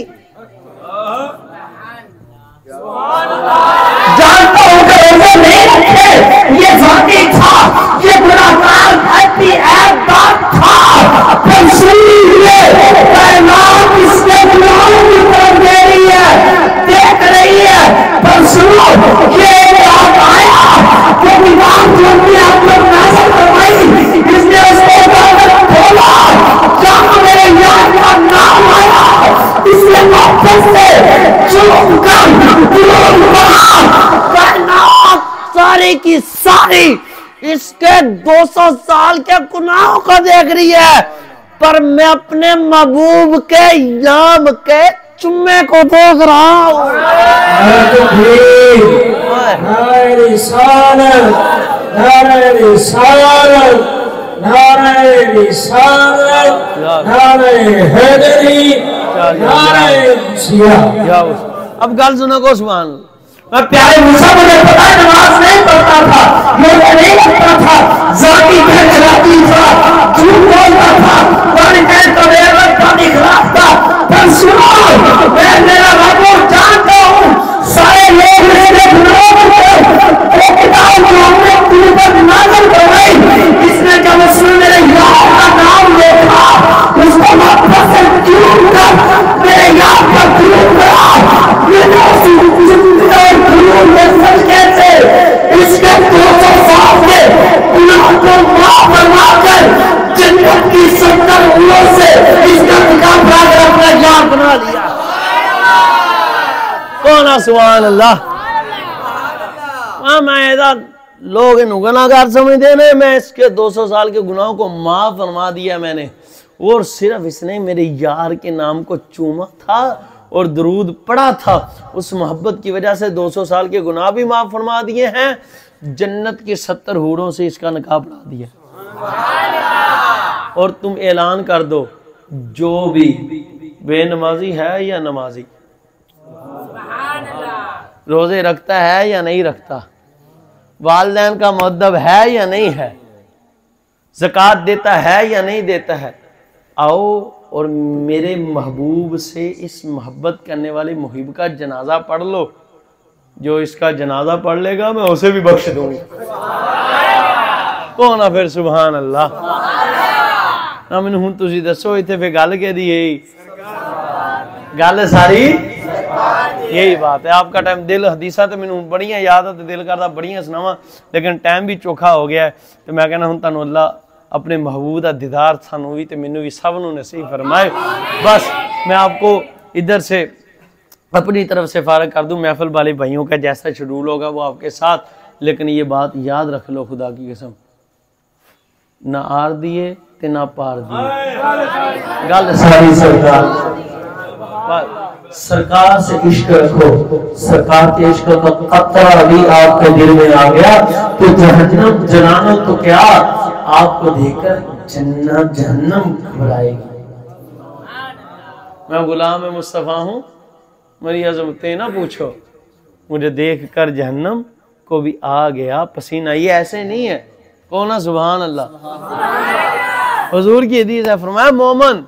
जानता हूं कि रोजे नहीं रखे, ये जाती था, ये गुनाहगार था, पर सुन लीजिए, कायनात इसके गुनाहों की तरफ दे रही है, देख रही है, पर सुनो, ये बात आया कि निगाह जो भी आप लोग नाज़िल करवाई, इसने उसको खोला, जहां मेरे यार का नाम आया, इसने वापस से सारी की सारी इसके 200 साल के गुनाहों को देख रही है, पर मैं अपने महबूब के नाम के चुम्मे को देख रहा हूं। अब गल सुनो को सुभान मैं प्यारे मूसा मुझे पता है नमाज नहीं पढ़ता था, मुझे नहीं लगता था, जाती खराबी था, झूठ बोलता था, पानी खराब था, पर सुनो मैं मेरा रब जानता हूँ, सारे लोग मेरे गुनाहों को किताब जो हमने तुम पर नाज़िल करवाई, इसने जब उसने मेरे यार का नाम देखा, उसको वापस से क्यों कर मेरे यार का क्यों करा, इसके 200 साल के गुनाह को माफ फरमाकर जन्नत की 70 उंगलियों से इसका निकाह कर अपना यार बना लिया। कौन सुभान अल्लाह। मैं लोग इन गुनाहगार समझते ने, मैं इसके 200 साल के गुनाहों को माफ फरमा दिया मैंने, और सिर्फ इसने मेरे यार के नाम को चूमा था और दरूद पढ़ा था, उस मोहब्बत की वजह से 200 साल के गुनाह भी माफ फरमा दिए हैं, जन्नत की 70 हूरों से इसका निकाह पढ़ा दिया। और तुम ऐलान कर दो, जो भी बेनमाजी है या नमाजी, रोजे रखता है या नहीं रखता, वालिदैन का मुअद्दब है या नहीं है, ज़कात देता है या नहीं देता है, आओ और मेरे महबूब से इस मोहब्बत करने वाले मुहिब का जनाजा पढ़ लो। जो इसका जनाजा पढ़ लेगा मैं उसे भी बख्श दूंगा। कौन आ फिर सुभान अल्लाह। ना मैनू हुण तुसीं दसो इत्थे फिर गल किहदी है? गल सारी यही बात है। आपका टाइम दिल हदीसा तो मैनू बड़ियां याद है, दिल करता बड़ियां सुनावा, लेकिन टाइम भी चोखा हो गया है। तो मैं कहना हूँ तुहानू अल्लाह अपने महबूब का दीदार सानू भी तो मैनू भी सब नू नसीब फरमाए। बस मैं आपको इधर से अपनी तरफ से फारग कर दूं। महफिल वाले भाइयों का जैसा शेड्यूल होगा वो आपके साथ, लेकिन ये बात याद रख लो खुदा की कसम, ना आर दिए ते ना पार दिए। गल सारी सरकार से इश्क रखो, सरकार के इश्क का कतरा भी आपके दिल में आ गया तो जहन्नम जनानो तो क्या आपको देखकर जन्नत जहन्नम घबराएगी। मैं गुलाम मुस्तफ़ा हूँ, मेरी अज़मतें ना पूछो, मुझे देख कर जहन्नम को भी आ गया पसीना। ये ऐसे नहीं है, कहो ना सुभान अल्लाह। हुजूर की हदीस है, फरमाया मोमन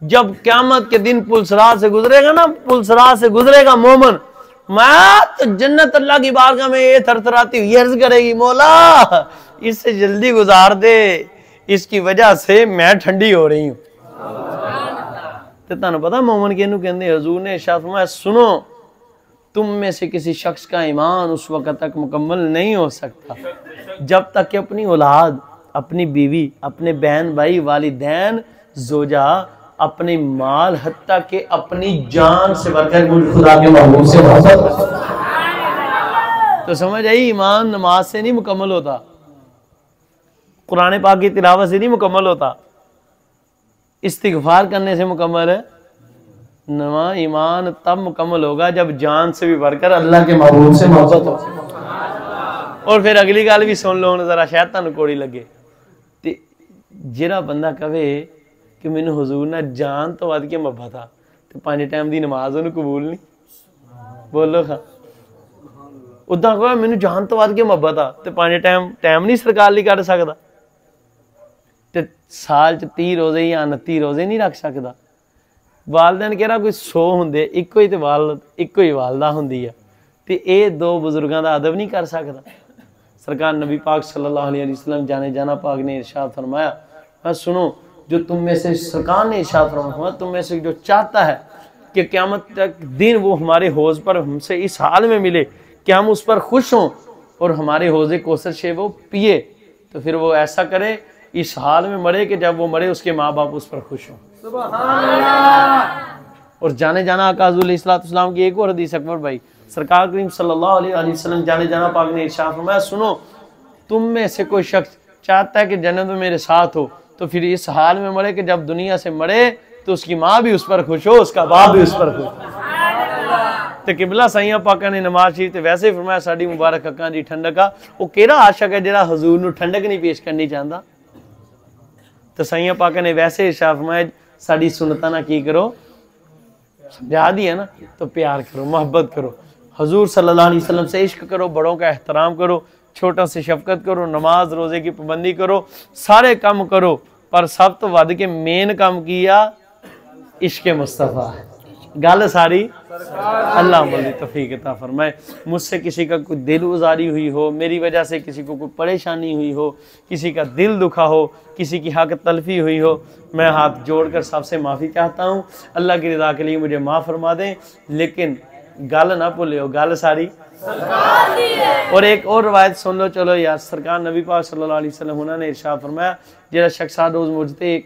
जब क़यामत के दिन पुलसरात से गुजरेगा ना, पुलसरात से गुजरेगा मोमन, मैं तो जन्नत अल्लाह की बारगाह में ये थरथराती हुई अर्ज करेगी, मौला इससे जल्दी गुजार दे, इसकी वजह से मैं ठंडी हो रही हूँ। तो तुहानू पता मोमन किहनू कहंदे? हुजूर ने इरशाद फरमाया, सुनो तुम में से किसी शख्स का ईमान उस वक्त तक मुकम्मल नहीं हो सकता जब तक कि अपनी औलाद, अपनी बीवी, अपने बहन भाई, वालिदैन, जोजा, अपने माल, हत्ता के अपनी जान से बढ़कर खुदा के महबूब से मोहब्बत। तो समझ आई, ईमान नमाज से नहीं मुकम्मल होता, कुरान पाक की तिलावत से नहीं मुकम्मल होता, इस्तिगफार करने से मुकम्मल है। नवा ईमान तब मुकम्मल होगा जब जान से भी बढ़कर अल्लाह के महबूब से मोहब्बत हो। और फिर अगली गल भी सुन लो जरा, शायद तुहानू कोड़ी लगे। ते जिहड़ा बंदा कहे कि मैनू हुजूर नाल जान तो वध के मुहब्बत आ, ते 5 टाइम की नमाज उन्हें कबूल नहीं, बोलो खा। उदा कहो मैनू जान तो वध के मुहब्बत आ, ते 5 टाइम नहीं सरकार लिए कढ़ सकता, ते साल च 30 रोजे या 29 रोजे नहीं रख सकता। वालदैन कह रहा कोई 100 होंगे, इको ही तो इको ही वालदा होंदी है, ते ये 2 बुजुर्गों का अदब नहीं कर सकता। सरकार नबी पाक सल्लल्लाहु अलैहि वसल्लम जाने जाना पाक ने इरशाद फरमाया, मैं सुनो जो तुम में से, सरकार ने इरशाद फरमाया, तुम में से जो चाहता है कि क़यामत तक दिन वो हमारे हौज पर हमसे इस हाल में मिले कि हम उस पर खुश हों और हमारे हौज़े कौसर से वो पिए, तो फिर वो ऐसा करे, इस हाल में मरे कि जब वो मरे उसके माँ बाप उस पर खुश हों। और जाने जाना आका हुज़ूर अलैहिस्सलाम की एक और हदीस अकबर भाई, सरकार करीम सल्लल्लाहु अलैहि वसल्लम जाने जाना पाक ने इरशाद फरमाया, सुनो तुम में से कोई शख्स चाहता है कि जन्नत में मेरे साथ हो, तो फिर इस हाल में मरे कि जब दुनिया से मरे तो उसकी माँ भी उस पर खुश हो, उसका बाप भी उस पर खुश हो। तो किबला साइयां पाका ने नमाज शरीफ वैसे ही फरमाया, साड़ी मुबारक अक्कां दी ठंडक आ, वो केड़ा आशक है जिहड़ा हुजूर नूं ठंडक नहीं पेश करनी चाहता। तो साइयां पाका ने वैसे इरशाद फरमाया, साड़ी सुन्नतां ना की करो, समझा दी है ना, तो प्यार करो, मोहब्बत करो, हुजूर सल्लल्लाहु अलैहि वसल्लम से इश्क करो, बड़ों का एहतराम करो, छोटों से शफकत करो, नमाज रोजे की पाबंदी करो, सारे काम करो, पर सब तो वध के मेन काम किया इश्क मुस्तफ़ा है। गल सारी अल्लाह अमल तौफीक अता फरमाए। मुझसे किसी का कोई दिल उजारी हुई हो, मेरी वजह से किसी को कोई परेशानी हुई हो, किसी का दिल दुखा हो, किसी की हक तलफी हुई हो, मैं हाथ जोड़कर सबसे माफ़ी चाहता हूँ। अल्लाह की रज़ा के लिए मुझे माफ़ फरमा दें, लेकिन गल ना भूलियो, गल सारी। और एक और रवायत सुन लो, चलो यार, सरकार नबी पाक सल्लल्लाहु अलैहि वसल्लम उन्होंने इरशाद फरमाया, जिहड़ा शख्स रोज़ मुझते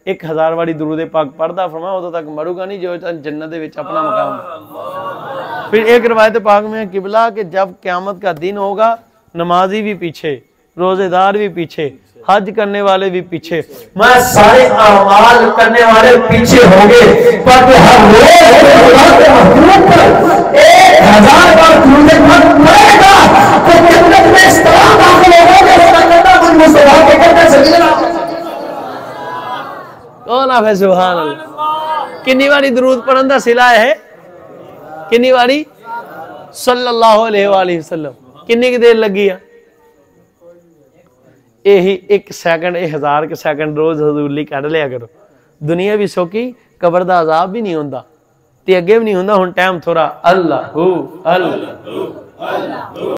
1000 वाली दुरूद पाक पढ़दा, फरमाया उदों तक मरूगा नहीं जो जन्नत दे विच अपना मकाम। फिर एक रवायत पाक में किबला कि जब क़यामत का दिन होगा, नमाजी भी पीछे, रोजेदार भी पीछे, हज करने वाले भी पीछे, मैं सारे अमाल करने वाले पीछे होंगे, पर हर रोज पर 1000 बार पड़ेगा तो जन्नत में इस तरह दाखिल होगा कि मुस्तफा के कहते सल्लल्लाहु अलैहि वसल्लम। सुभान अल्लाह। कितनी बारी दुरूद पढ़न दा सिला है, कितनी बारी सल्लल्लाहु अलैहि वसल्लम, कितनी की देर लगी है? यही 1 सेकंड, 1000 सेकंड रोज हजूर ली कढ़ लिया करो। दुनिया भी सौखी, कबर दा अजाब भी नहीं होंदा, ते अगे भी नहीं होंदा। हुण टाइम थोड़ा अल्लाह